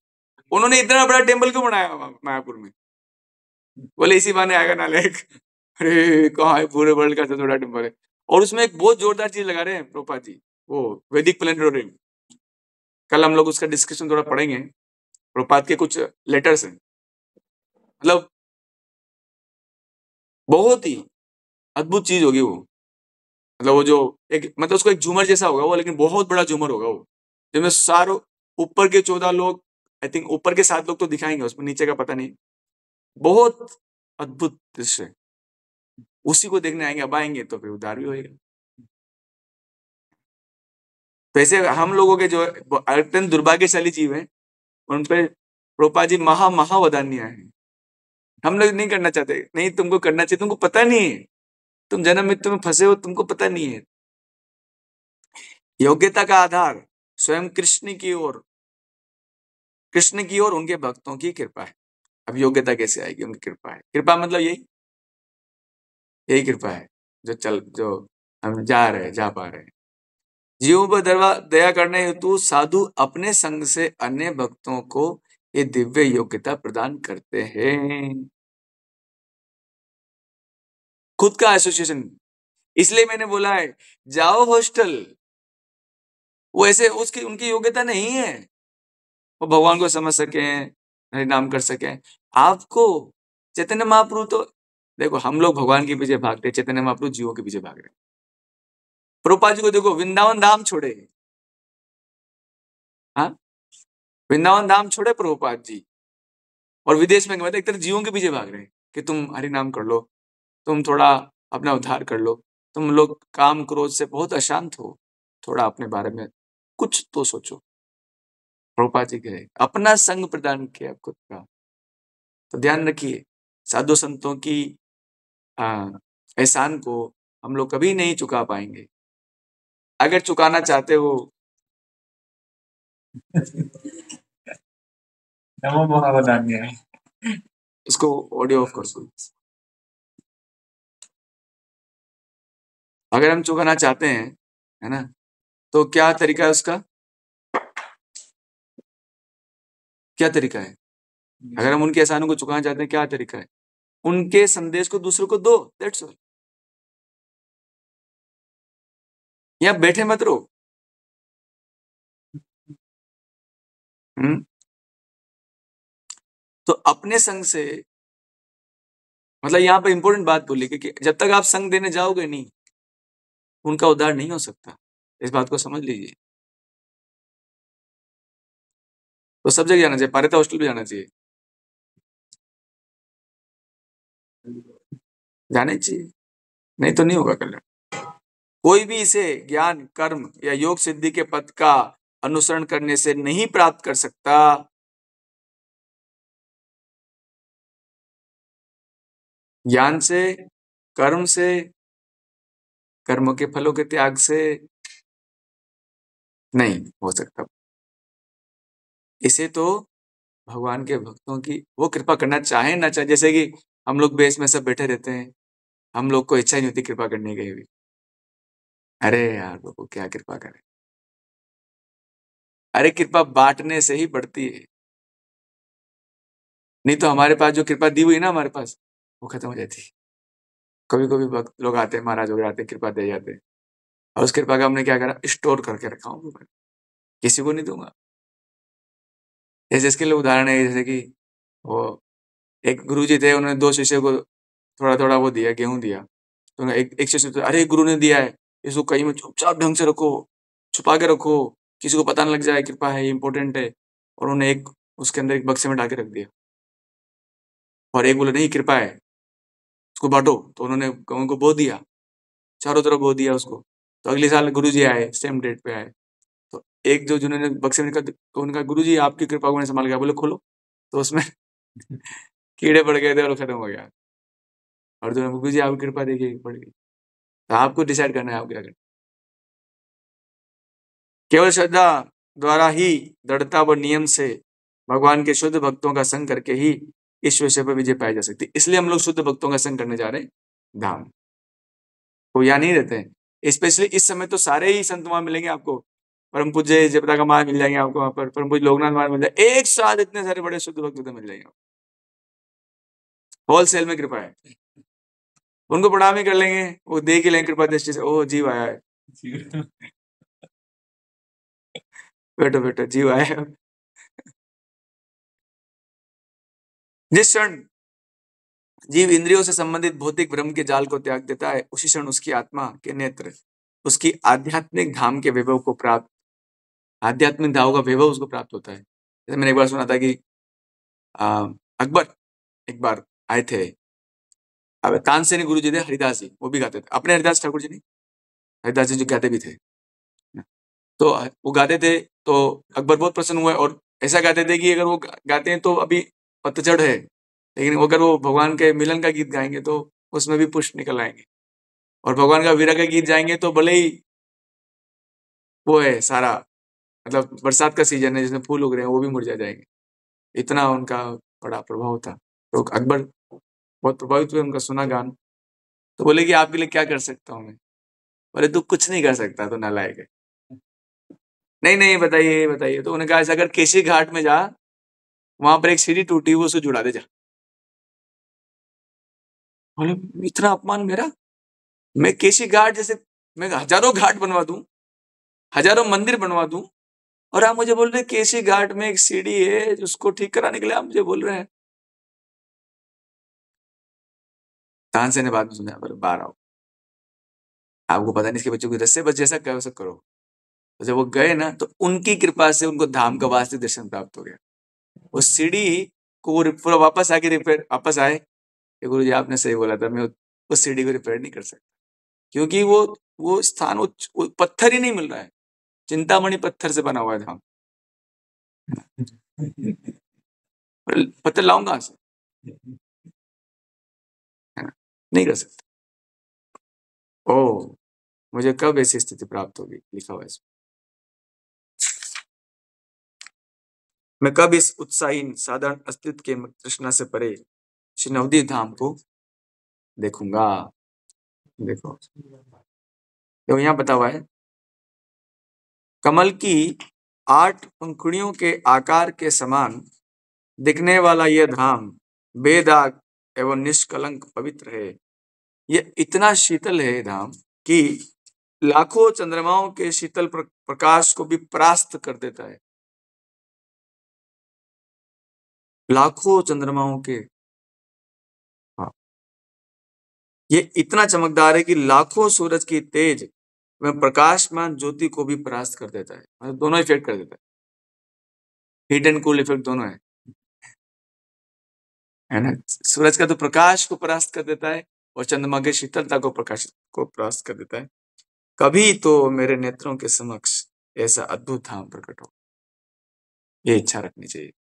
उन्होंने इतना बड़ा टेम्पल क्यों बनाया मायापुर में? बोले इसी बहाने आएगा नालायक। अरे कहाँ है, पूरे वर्ल्ड का सबसे बड़ा टेम्पल है। और उसमें एक बहुत जोरदार चीज लगा रहे हैं प्रभुपाद जी, वो वैदिक प्लेनेटोरियम। कल हम लोग उसका डिस्कशन थोड़ा पढ़ेंगे। प्रभुपाद के कुछ लेटर्स हैं, मतलब बहुत ही अद्भुत चीज होगी वो। मतलब वो जो एक, मतलब उसको एक झूमर जैसा होगा वो, लेकिन बहुत बड़ा झूमर होगा वो, जिसमें सारों ऊपर के 14 लोग, आई थिंक ऊपर के 7 लोग तो दिखाएंगे उसमें, नीचे का पता नहीं। बहुत अद्भुत दृश्य है। उसी को देखने आएंगे, अब आएंगे तो फिर उद्धार भी होएगा। तो ऐसे हम लोगों के जो अत्यंत दुर्भाग्यशाली जीव हैं, उन पे रूपा जी महावदान्य है। हम लोग नहीं करना चाहते, नहीं तुमको करना चाहिए, तुमको पता नहीं है, तुम जन्म मृत्यु में फंसे हो, तुमको पता नहीं है। योग्यता का आधार स्वयं कृष्ण की ओर उनके भक्तों की कृपा है। अब योग्यता कैसे आएगी? उनकी कृपा है। कृपा मतलब यही कृपा है जो हम जा रहे हैं, जा पा रहे हैं। जीवों पर दया करने हेतु साधु अपने संग से अन्य भक्तों को ये दिव्य योग्यता प्रदान करते हैं। खुद का एसोसिएशन। इसलिए मैंने बोला है जाओ हॉस्टल, वो ऐसे उसकी उनकी योग्यता नहीं है वो भगवान को समझ सके, हरि नाम कर सके। आपको चैतन्य महाप्रभु तो, देखो हम लोग भगवान के पीछे भागते, चैतन्य महाप्रभु जीवों के पीछे भाग रहे। प्रभुपाद जी को देखो, वृंदावन धाम छोड़े। हाँ, वृंदावन धाम छोड़े प्रभुपाद जी, और विदेश में मतलब एक तरह जीवों के पीछे भाग रहे हैं कि तुम हरि नाम कर लो, तुम थोड़ा अपना उद्धार कर लो, तुम लोग काम क्रोध से बहुत अशांत हो, थोड़ा अपने बारे में कुछ तो सोचो। प्रभुपाद जी कहे अपना संग प्रदान किया खुद का। तो ध्यान रखिए, साधु संतों की एहसान को हम लोग कभी नहीं चुका पाएंगे। अगर चुकाना चाहते हो नमो महावदान्य, इसको ऑडियो ऑफ कर दो। अगर हम चुकाना चाहते हैं, है ना, तो क्या तरीका है उसका? क्या तरीका है? अगर हम उनके एहसानों को चुकाना चाहते हैं, क्या तरीका है? उनके संदेश को दूसरों को दो, दैट्स ऑल। या बैठे मत रहो। हम्म तो अपने संग से, मतलब यहाँ पर इंपॉर्टेंट बात बोली कि जब तक आप संग देने जाओगे नहीं, उनका उद्धार नहीं हो सकता। इस बात को समझ लीजिए। तो सब जगह जाना चाहिए, पारिता हॉस्टल भी जाना चाहिए, जाना चाहिए, नहीं तो नहीं होगा कल्याण। कोई भी इसे ज्ञान, कर्म या योग सिद्धि के पथ का अनुसरण करने से नहीं प्राप्त कर सकता। ज्ञान से, कर्म से, कर्मों के फलों के त्याग से नहीं हो सकता। इसे तो भगवान के भक्तों की वो कृपा करना चाहे ना चाहे, जैसे कि हम लोग बेस में सब बैठे रहते हैं, हम लोग को इच्छा ही नहीं होती कृपा करने की भी। अरे यार बाबू क्या कृपा करें। अरे कृपा बांटने से ही बढ़ती है, नहीं तो हमारे पास जो कृपा दी हुई ना हमारे पास, वो खत्म हो जाती है। कभी कभी भक्त लोग आते हैं, महाराज वगैरह आते हैं, कृपा दे जाते हैं, और उस कृपा का हमने क्या करा, स्टोर करके रखा हूँ, किसी को नहीं दूंगा। जैसे इसके लिए उदाहरण है, जैसे कि वो एक गुरुजी थे, उन्होंने दो शिष्य को थोड़ा थोड़ा वो दिया, गेहूं दिया। तो एक शिष्य तो, अरे गुरु ने दिया है, इसको कहीं में चुपचाप ढंग से रखो, छुपा के रखो, किसी को पता न लग जाए, कृपा है, इंपॉर्टेंट है। और उन्होंने एक उसके अंदर एक बक्से में डाल के रख दिया। और एक बोले नहीं कृपा है, उसको बांटो। तो उन्होंने उनको बो दिया, चारों तरफ बो दिया उसको। तो अगले साल गुरु जी आए, सेम डेट पे आए। तो एक जो जिन्होंने बक्से में निकाल, तो उनका गुरु जी आपकी कृपा को मैंने संभाल गया, बोले खोलो। तो उसमें कीड़े पड़ गए थे और खत्म हो गया। और जो गुरु जी आपकी कृपा देखिए पड़ गई। तो आपको डिसाइड करना है आप क्या करना। केवल श्रद्धा द्वारा ही, दृढ़ता व नियम से भगवान के शुद्ध भक्तों का संग करके ही इस विषय पर विजय पाई जा सकती है। इसलिए हम लोग शुद्ध भक्तों का संग करने जा रहे हैं धाम। वो यहाँ नहीं रहते हैं, स्पेशली इस समय तो सारे ही संत वहां मिलेंगे आपको। परम पूज्य जयप्रदा का महाराज मिल जाएंगे आपको वहां पर, परम पूज्य लोकनाथ महाराज मिल जाए, एक साथ इतने सारे बड़े शुद्ध भक्त उधर मिल जाएंगे। होलसेल में कृपा है, उनको प्रणाम ही कर लेंगे, वो देख ही लेंगे कृपा दृष्टि से, ओह जीव आया है, बैठो बैठो जीव आया है। जिस क्षण जीव इंद्रियों से संबंधित भौतिक भ्रम के जाल को त्याग देता है, उसी क्षण उसकी आत्मा के नेत्र उसकी आध्यात्मिक धाम के वैभव को प्राप्त, आध्यात्मिक धाम का वैभव उसको प्राप्त होता है। जैसे मैंने एक बार सुना था कि अकबर एक बार आए थे, अब तानसेनी गुरु जी थे, हरिदास जी, वो भी गाते थे, अपने हरिदास ठाकुर जी नहीं, हरिदास जी जो गाते भी थे। तो वो गाते थे, तो अकबर बहुत प्रसन्न हुए, और ऐसा गाते थे कि अगर वो गाते हैं तो अभी पतझड़ है, लेकिन अगर वो भगवान के मिलन का गीत गाएंगे तो उसमें भी पुष्प निकल आएंगे, और भगवान का विरह का गीत जाएंगे तो भले ही वो है सारा, मतलब बरसात का सीजन है जिसमें फूल उग रहे हैं वो भी मुरझा जाएंगे। इतना उनका बड़ा प्रभाव था। तो अकबर बहुत प्रभावित हुए, उनका सुना गान। तो बोले कि आपके लिए क्या कर सकता हूँ मैं। बोले तू कुछ नहीं कर सकता, तो नालायक है। नहीं नहीं बताइए बताइए। तो उन्होंने कहा ऐसा, अगर केशी घाट में जा, वहां पर एक सीढ़ी टूटी हुई, उसको जुड़ा दे जा। बोले इतना अपमान मेरा, मैं केशी घाट जैसे, मैं हजारों घाट बनवा दूं, हजारों मंदिर बनवा दूं, और आप मुझे बोल रहे हैं केशी घाट में एक सीढ़ी है उसको ठीक कराने के लिए आप मुझे बोल रहे हैं। तानसेन ने बाद में सुना, बोले बाहर आओ, आपको पता नहीं इसके बच्चों की रस्से, बस जैसा कहो वैसा करो। तो जब वो गए ना, तो उनकी कृपा से उनको धाम का वास्तविक दर्शन प्राप्त हो गया। वो सीढ़ी को वो पूरा वापस आके रिपेयर, वापस आए कि गुरु जी आपने सही बोला था, मैं उस सीढ़ी को रिपेयर नहीं कर सकता, क्योंकि वो स्थान, वो पत्थर ही नहीं मिल रहा है, चिंतामणि पत्थर से बना हुआ है धाम। पत्थर लाऊं कहां से, है ना? नहीं कर सकता। ओ, मुझे कब ऐसी स्थिति प्राप्त होगी, लिखा हुआ है इसमें। मैं कब इस उत्साहीन साधारण अस्तित्व के तृष्णा से परे श्री नवदीप धाम को देखूंगा। देखो, तो यहाँ बता हुआ है, कमल की 8 पंखुड़ियों के आकार के समान दिखने वाला यह धाम बेदाग एवं निष्कलंक पवित्र है। यह इतना शीतल है धाम कि लाखों चंद्रमाओं के शीतल प्रकाश को भी परास्त कर देता है। लाखों चंद्रमाओं के, हाँ, ये इतना चमकदार है कि लाखों सूरज की तेज वह प्रकाशमान ज्योति को भी परास्त कर देता है। मतलब दोनों इफेक्ट कर देता है, हीट एंड कूल इफेक्ट दोनों है ना। सूरज का तो प्रकाश को परास्त कर देता है और चंद्रमा की शीतलता को प्रकाश को परास्त कर देता है। कभी तो मेरे नेत्रों के समक्ष ऐसा अद्भुत धाम प्रकट हो, ये इच्छा रखनी चाहिए।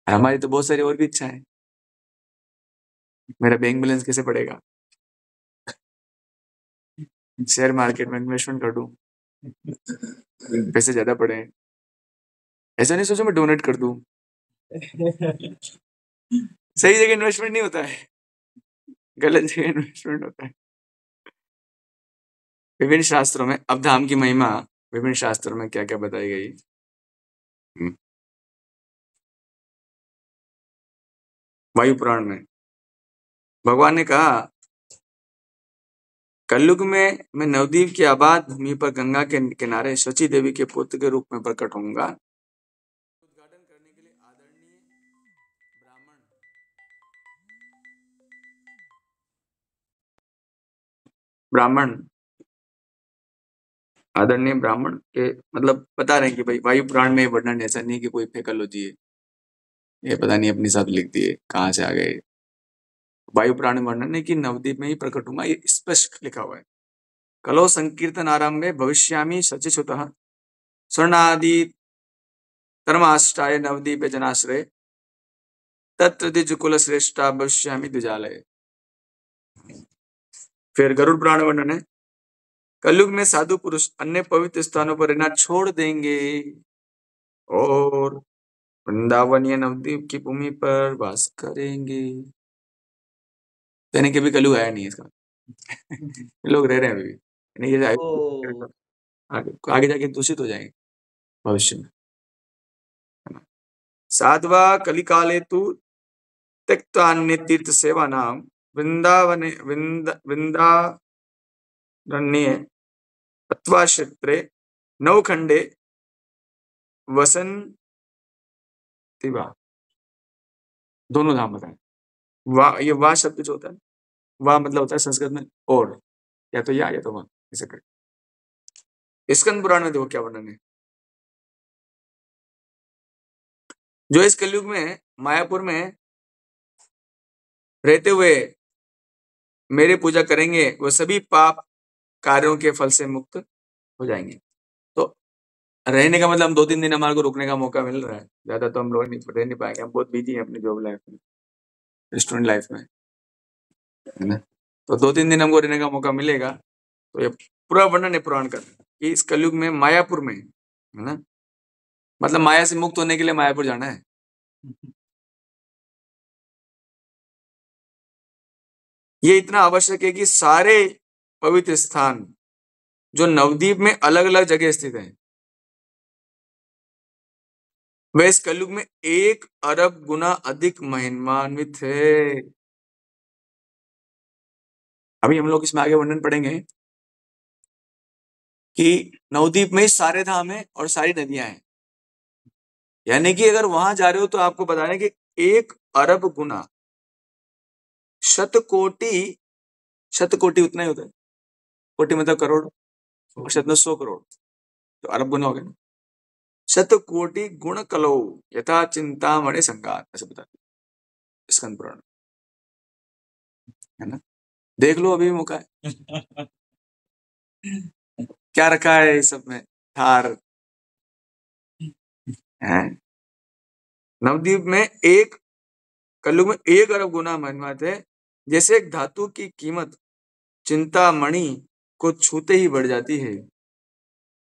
और हमारी तो बहुत सारी और भी इच्छा है। मेरा बैंक बैलेंस कैसे बढ़ेगा, शेयर मार्केट में इन्वेस्टमेंट कर दूं, पैसे ज्यादा पड़े, ऐसा नहीं सोचो मैं डोनेट कर दूं। सही जगह इन्वेस्टमेंट नहीं होता है, गलत जगह इन्वेस्टमेंट होता है। विभिन्न शास्त्रों में अब धाम की महिमा विभिन्न शास्त्रों में क्या क्या बताई गई। वायु पुराण में भगवान ने कहा, कलयुग में मैं नवद्वीप की आबाद भूमि पर गंगा के किनारे शची देवी के पुत्र के रूप में प्रकट होऊंगा। उद्घाटन करने के लिए ब्राह्मण आदरणीय ब्राह्मण के मतलब बता रहे हैं कि भाई वायु पुराण में वर्णन ऐसा नहीं कि कोई फेकलॉजी है, ये पता नहीं अपनी साथ लिख दिए कहाँ से आ गए। वायु पुराण में वर्णन है कि नवद्वीप में ही प्रकट होगा, ये स्पष्ट लिखा हुआ है। कलो संकीर्तन आरंभे भविष्यामि शचिसुतः स्वर्णादि धर्माष्टाय नवद्वीपे जनाश्रय तत्र द्विजकुल श्रेष्ठा भविष्यामि द्विजालय। फिर गरुड़ पुराण वर्णन है, कलयुग में साधु पुरुष अन्य पवित्र स्थानों पर रहना छोड़ देंगे और वृंदावन या नवद्वीप की भूमि पर वास करेंगे। यानी कि अभी कलयुग आया नहीं है इसका। लोग रह रहे हैं अभी भी, यानी ये ओ आगे आगे जाके दूषित हो जाएंगे भविष्य में, है ना। साधवा कलिकाले तु त्यक्तान्य तीर्थ सेवा नाम वृंदावने वृंदारण्ये अथवा क्षेत्रे नवखंडे वसंति वा। दोनों धाम बताएं। वाह, ये वाह शब्द जो होता है, वाह मतलब होता है संस्कृत में और, या तो या तो वाह, ऐसे करके। स्कंद पुराण में देखो क्या वर्णन है, जो इस कलयुग में मायापुर में रहते हुए मेरे पूजा करेंगे वो सभी पाप कार्यों के फल से मुक्त हो जाएंगे। तो रहने का मतलब हम 2-3 दिन हमारे को रुकने का मौका मिल रहा है, ज्यादा तो हम लोग नहीं रह नहीं पाएंगे, हम बहुत बिजी हैं अपनी जॉब लाइफ में, स्टूडेंट लाइफ में, है ना। तो 2-3 दिन हमको रहने का मौका मिलेगा। तो ये पूरा वर्णन है पुराण का कि इस कलयुग में मायापुर में, है ना, मतलब माया से मुक्त होने के लिए मायापुर जाना है। ये इतना आवश्यक है कि सारे पवित्र स्थान जो नवद्वीप में अलग अलग जगह स्थित हैं, वह इस कलयुग में 1 अरब गुना अधिक महिमान्वित है। अभी हम लोग इसमें आगे वर्णन पढ़ेंगे कि नवद्वीप में सारे धाम है और सारी नदियां हैं, यानी कि अगर वहां जा रहे हो तो आपको बता रहे हैं कि 1 अरब गुना, शतकोटि, शतकोटि उतना ही होता है, कोटि मतलब करोड़ और शत में 100 करोड़, तो अरब गुना हो गया ना। शतकोटि गुण कलो यथा चिंतामणि संगात, ऐसे बता स्कंद पुराण, है ना। देख लो अभी भी मौका है। क्या रखा है इस सब में, थार है। नवद्वीप में कलयुग में 1 अरब गुना महिमात है। जैसे एक धातु की कीमत चिंतामणि को छूते ही बढ़ जाती है,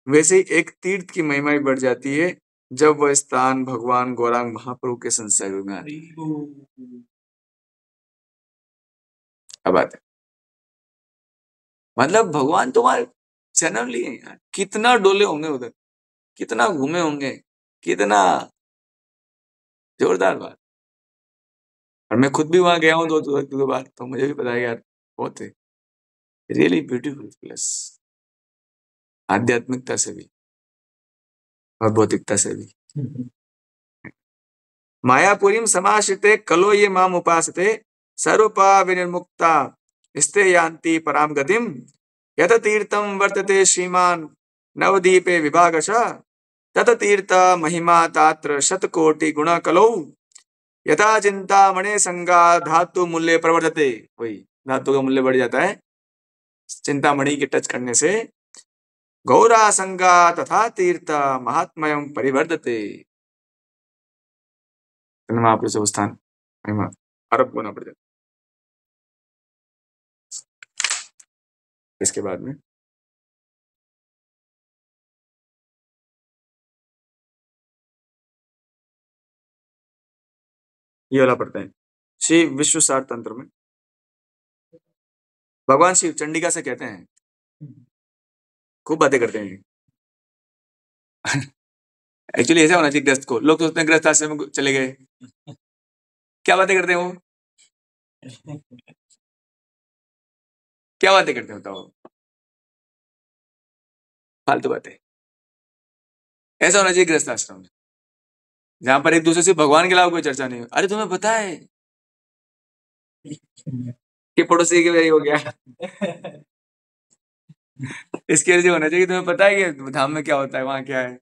वैसे ही एक तीर्थ की महिमा भी बढ़ जाती है जब वह स्थान भगवान गौरांग महाप्रभु के संसर्ग में आती है। अब बात है, मतलब भगवान तुम्हारे जन्म लिए हैं यार, कितना डोले होंगे उधर, कितना घूमे होंगे, कितना जोरदार बात। और मैं खुद भी वहां गया हूँ 2 बार, तो मुझे भी पता है यार, बहुत है, रियली ब्यूटीफुल प्लेस, आध्यात्मिकता से भी और भौतिकता से भी। मायापुरीम समाश्रिते कलो ये माम उपासते सर्वपा विनिर्मुक्ता स्ते यान्ति पराम गतिम यत तीर्थम वर्तते श्रीमान नवदीपे विभागशः तत तीर्थ महिमा तात्र शतकोटि गुण कलौ यथा चिंता मणे संगा धातु मूल्य प्रवर्धते। वही धातु का मूल्य बढ़ जाता है चिंतामणि के टच करने से। गौरा संगा तथा तीर्थ महात्मयम परिवर्धते। महापुरुष स्थान महिमा अरब गुना बढ़ जाता है। इसके बाद में ये वाला पढ़ते हैं। श्री विश्व सार तंत्र में भगवान शिव चंडिका से कहते हैं, खूब बातें करते हैं। एक्चुअली ऐसा होना चाहिए ग्रस्त को। लोग सोचते हैं ग्रस्त आश्रम में चले गए, क्या बातें करते हैं वो, क्या बातें करते हैं बताओ, फालतू बातें। ऐसा होना चाहिए गृहस्थ आश्रम में, जहां पर एक दूसरे से भगवान के अलावा कोई चर्चा नहीं हो। अरे तुम्हें पता है कि पड़ोसी के लिए हो गया इसके लिए होना चाहिए तुम्हें पता है कि धाम में क्या होता है, वहां क्या है।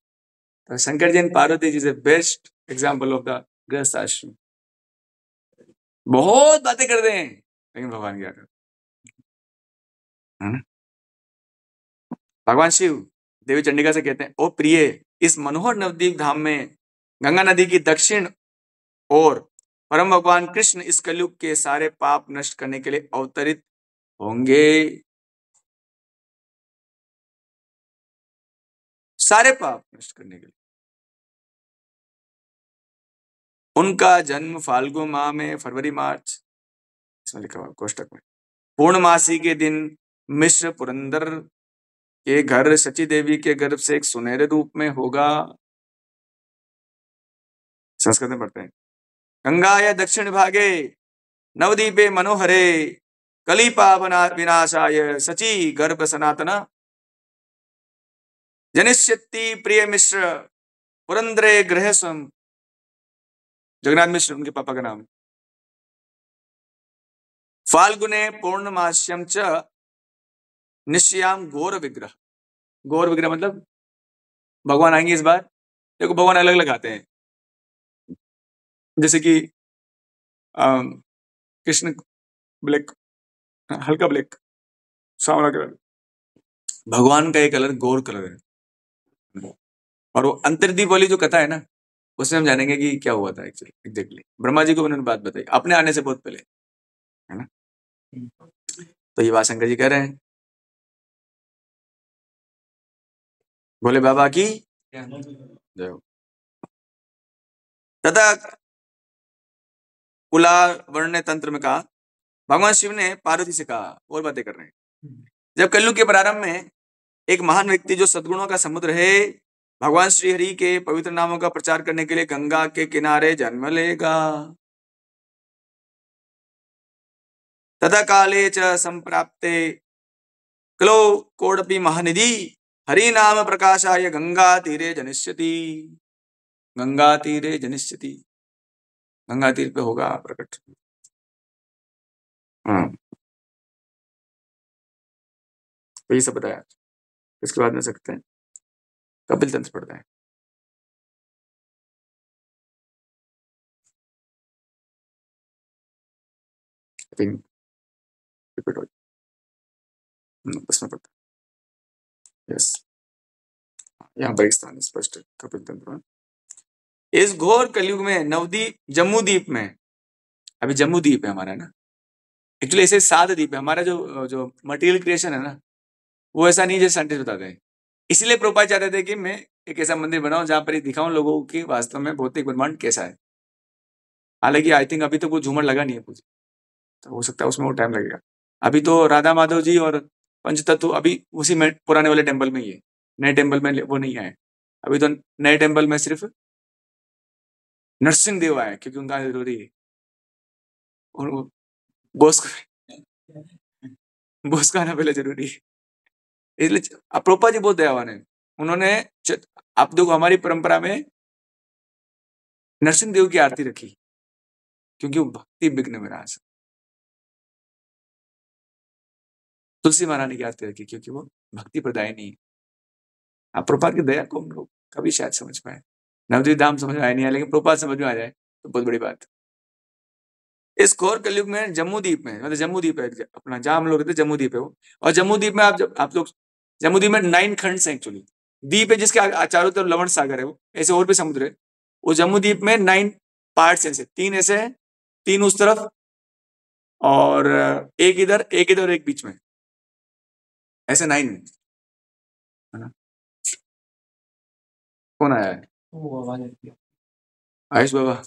तो शंकर जी एंड पार्वती जी से बेस्ट एग्जाम्पल ऑफ द गृहस्थ आश्रम। बहुत बातें करते हैं लेकिन भगवान क्या कर, है ना। भगवान शिव देवी चंडिका से कहते हैं, ओ प्रिय, इस मनोहर नवद्वीप धाम में गंगा नदी की दक्षिण ओर परम भगवान कृष्ण इस कलयुग के सारे पाप नष्ट करने के लिए अवतरित होंगे। सारे पाप नष्ट करने के लिए। उनका जन्म फाल्गुन माह में फरवरी मार्च, इसमें लिखा हुआ कोष्टक में, पूर्णमासी के दिन मिश्र पुरंदर के घर सची देवी के गर्भ से एक सुनहरे रूप में होगा। संस्कृत में पढ़ते हैं। गंगाया दक्षिण भागे नवदीपे मनोहरे कली पावना विनाशाय सची गर्भ सनातन जनिष्यति प्रिय मिश्र पुरंदरे ग्रह सम। जगन्नाथ मिश्र उनके पापा का नाम। फाल्गुने पूर्णमास्यम च निश्याम गौर विग्रह। गौर विग्रह मतलब भगवान आएंगे इस बार। देखो भगवान अलग अलग आते हैं, जैसे कि कृष्ण ब्लैक, हल्का ब्लैक, सांवला कलर। भगवान का एक कलर गौर कलर है। और वो अंतर्दीप वाली जो कथा है ना, उसमें हम जानेंगे कि क्या हुआ था एक्चुअली एग्जैक्टली। ब्रह्मा जी को उन्होंने बात बताई अपने आने से बहुत पहले, है ना। तो ये बात शंकर जी कह रहे हैं। भोले बाबा की जय हो। तथा कुला वर्ण तंत्र में कहा, भगवान शिव ने पार्वती से कहा, और बातें कर रहे हैं। जब कलयुग के प्रारंभ में एक महान व्यक्ति जो सद्गुणों का समुद्र है भगवान श्री हरि के पवित्र नामों का प्रचार करने के लिए गंगा के किनारे जन्म लेगा। तथा काले च संप्राप्ते कलो कोडपि महानिधि हरि नाम प्रकाशाय गंगा तीरे जनिष्यति। गंगा तीरे जनिष्यति, गंगा तीर पे होगा प्रकट। हाँ, तो ये सब बताया। इसके बाद में सकते हैं कपिल तंत्र पढ़ते हैं। रिपीट हो, उसमें पढ़ते हैं। यस, यहाँ पर एक स्थान स्पष्ट है कपिल तंत्र में। इस घोर कलयुग में नवद्वीप जम्मू द्वीप में, अभी जम्मू द्वीप है हमारा ना, एक्चुअली ऐसे 7 द्वीप है हमारा। जो जो मटेरियल क्रिएशन है ना, वो ऐसा नहीं जैसे साइंटिस्ट बताते हैं। इसलिए प्रोपाल चाहते थे कि मैं एक ऐसा मंदिर बनाऊं जहां पर दिखाऊं लोगों की वास्तव में भौतिक ब्रह्मांड कैसा है। हालांकि आई थिंक अभी तो वो झूमर लगा नहीं है कुछ, तो हो सकता है उसमें वो टाइम लगेगा। अभी तो राधा माधव जी और पंचतत्व अभी उसी में पुराने वाले टेम्पल में ही है, नए टेम्पल में वो नहीं आए। अभी तो नए टेम्पल में सिर्फ नरसिंह देव आए क्योंकि उनका जरूरी है। और बोस बोस का आना पहले जरूरी है, इसलिए अप्रोपा जी बहुत दयावान है। उन्होंने आप देखो हमारी परंपरा में नरसिंह देव की आरती रखी क्योंकि वो भक्ति विघ्न विनाश। तुलसी महारानी की आरती रखी क्योंकि वो भक्ति प्रदायिनी है। आप प्रभुपाद की दया को हम लोग कभी शायद समझ पाए, नवद्वीप धाम समझ में आया नहीं है, लेकिन प्रभुपाद समझ में आ जाए तो बहुत बड़ी बात। इस घोर कलयुग में जम्मू द्वीप में, मतलब जम्मू द्वीप है अपना, जहां हम लोग रहते, जम्मू द्वीप है वो। और जम्मू द्वीप में आप लोग, जम्मू द्वीप में 9 खंड है एक्चुअली। द्वीप है जिसके चारों तरफ लवण सागर है, वो ऐसे और भी समुद्र है। वो जम्मू द्वीप में 9 पार्ट्स ऐसे, 3 ऐसे हैं, 3 उस तरफ और एक इधर और एक बीच में, ऐसे 9 है ना। कौन आया है? आयुष बाबा।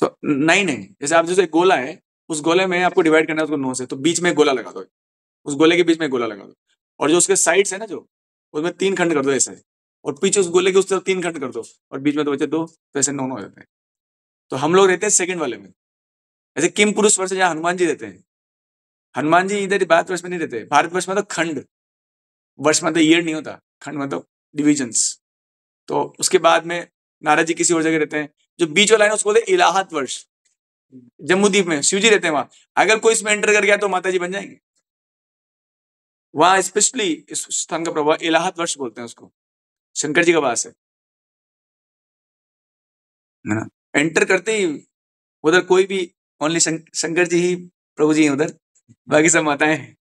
तो 9 है। जैसे आप जैसे गोला है, उस गोले में आपको डिवाइड करना है उसको 9 से, तो बीच में एक गोला लगा दो, उस गोले के बीच में एक गोला लगा दो, और जो उसके साइड्स है ना, जो उसमें 3 खंड कर दो ऐसे, और पीछे उस गोले के उस तरफ 3 खंड कर दो, और बीच में तो बचे 2, तो ऐसे 9 हो जाते हैं। तो हम लोग रहते हैं सेकंड वाले में। ऐसे किम पुरुष वर्ष जहाँ हनुमान जी रहते हैं, हनुमान जी इधर भारतवर्ष में नहीं रहते। भारतवर्ष में तो खंड, वर्ष में तो ईयर नहीं होता, खंड में तो डिविजन्स। तो उसके बाद में नारद जी किसी और जगह रहते हैं। जो बीच वाला है ना उसको बोलते हैं इलाहात वर्ष। जम्मूद्वीप में शिव जी रहते हैं वहां। अगर कोई इसमें एंटर कर गया तो माता जी बन जाएंगे। वहां स्पेशली इस स्थान का प्रभाव इलाहात वर्ष बोलते हैं उसको, शंकर जी का वास है ना। एंटर करते ही उधर कोई भी, ओनली शंकर जी ही प्रभु जी हैं उधर, बाकी सब माताएं हैं।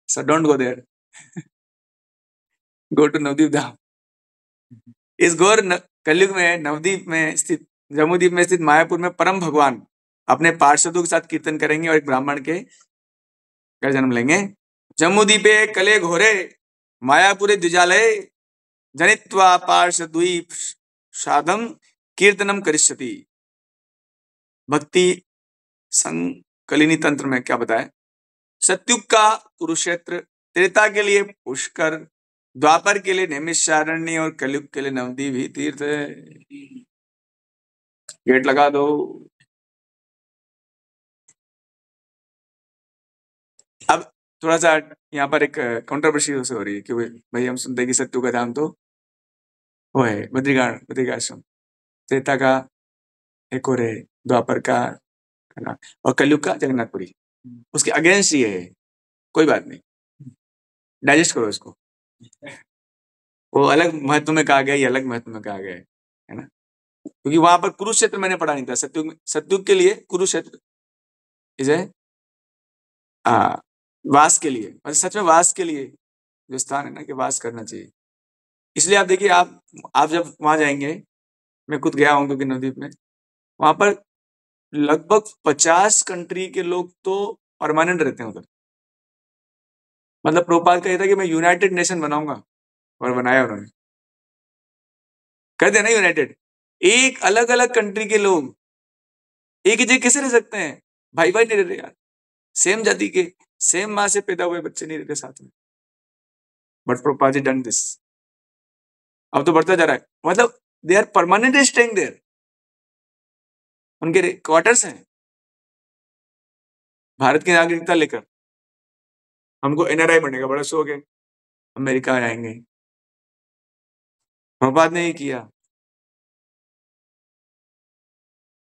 So don't go there, go to Navdeep Dham. इस घोर कलयुग में नवदीप में स्थित, जम्मूद्वीप में स्थित मायापुर में परम भगवान अपने पार्षदों के साथ कीर्तन करेंगे और एक ब्राह्मण के घर जन्म लेंगे। जम्मूद्वीपे कले घोरे मायापुरे द्विजालय जनित्वा पार्षद्वीप साधम कीर्तनम करिष्यति। भक्ति संकलिनी तंत्र में क्या बताया? सत्युग का कुरुक्षेत्र, त्रेता के लिए पुष्कर, द्वापर के लिए नैमिषारण्य और कलयुग के लिए नवद्वीप ही तीर्थ है। गेट लगा दो। अब थोड़ा सा यहाँ पर एक कंट्रोवर्सी हो रही है कि भाई हम सुनते हैं कि सत्युग का धाम तो वो है बद्रिकाश्रम, त्रेता का एक और है, द्वापर का है ना, और कलयुग का जगन्नाथपुरी। उसके अगेंस्ट ये है। कोई बात नहीं, डाइजेस्ट करो इसको। वो अलग महत्व में कहा गया, ये अलग महत्व में कहा गया है ना। क्योंकि वहां पर कुरुक्षेत्र मैंने पढ़ा नहीं था। सत्युग के लिए कुरुक्षेत्र इज है वास के लिए, और सच में वास के लिए जो स्थान है ना, कि वास करना चाहिए। इसलिए आप देखिए, आप जब वहां जाएंगे, मैं खुद गया हूं क्योंकि नवद्वीप में, वहां पर लगभग 50 कंट्री के लोग तो परमानेंट रहते हैं उधर। मतलब प्रोपाल का ये था कि मैं यूनाइटेड नेशन बनाऊंगा, और बनाया उन्होंने। कर दिया ना यूनाइटेड। एक अलग अलग कंट्री के लोग एक ही जगह कैसे रह सकते हैं? भाई भाई नहीं रहते यार, सेम जाति के, सेम माँ से पैदा हुए बच्चे नहीं रहते साथ में। बट प्रोपाल जी डन दिस। अब तो बढ़ता जा रहा है, मतलब they are permanently staying there, उनके क्वार्टर्स हैं भारत की नागरिकता लेकर। हमको एनआरआई बनने का बड़ा शौक है, अमेरिका आएंगे। प्रभात ने ही किया।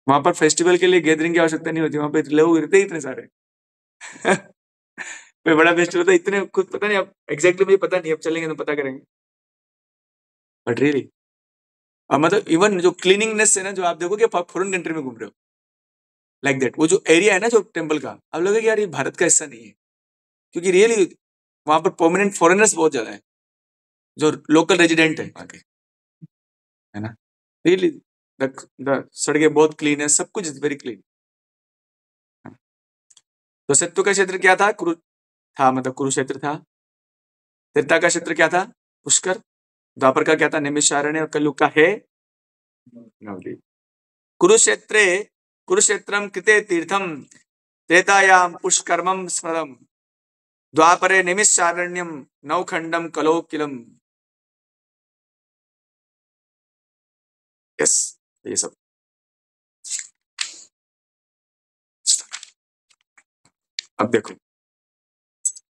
वहां पर फेस्टिवल के लिए गैदरिंग की आवश्यकता नहीं होती, वहां पे लोग रहते ही इतने सारे। कोई बड़ा फेस्टिवल तो इतने खुद पता नहीं, अब एग्जैक्टली मुझे पता नहीं, अब चलेंगे तो पता करेंगे। बट रियली, मतलब इवन जो क्लीनिंगनेस है ना, जो आप देखो कि फॉरेन कंट्री में घूम रहे हो लाइक दैट, वो जो एरिया है ना जो टेम्पल का, अब लगे कि यार ये भारत का हिस्सा नहीं है। क्योंकि रियली वहां पर परमानेंट फॉरेनर्स बहुत ज्यादा है, जो लोकल रेजिडेंट है वहां के, है ना। रियली द सड़कें बहुत क्लीन है, सब कुछ वेरी क्लीन। तो सत्य का क्षेत्र क्या था? कुरु था, मतलब कुरुक्षेत्र था। त्रेता का क्षेत्र क्या था? पुष्कर। द्वापर का क्या था? नैमिषारण्य। और कलयुग का है नवद्वीप। कुरुक्षेत्रे कुरुक्षेत्रम कृते तीर्थम, त्रेतायाम पुष्करमं स्मरम, द्वापरे नैमिषारण्यम, नवखंडम कलोकिलम। यस, ये सब। अब देखो,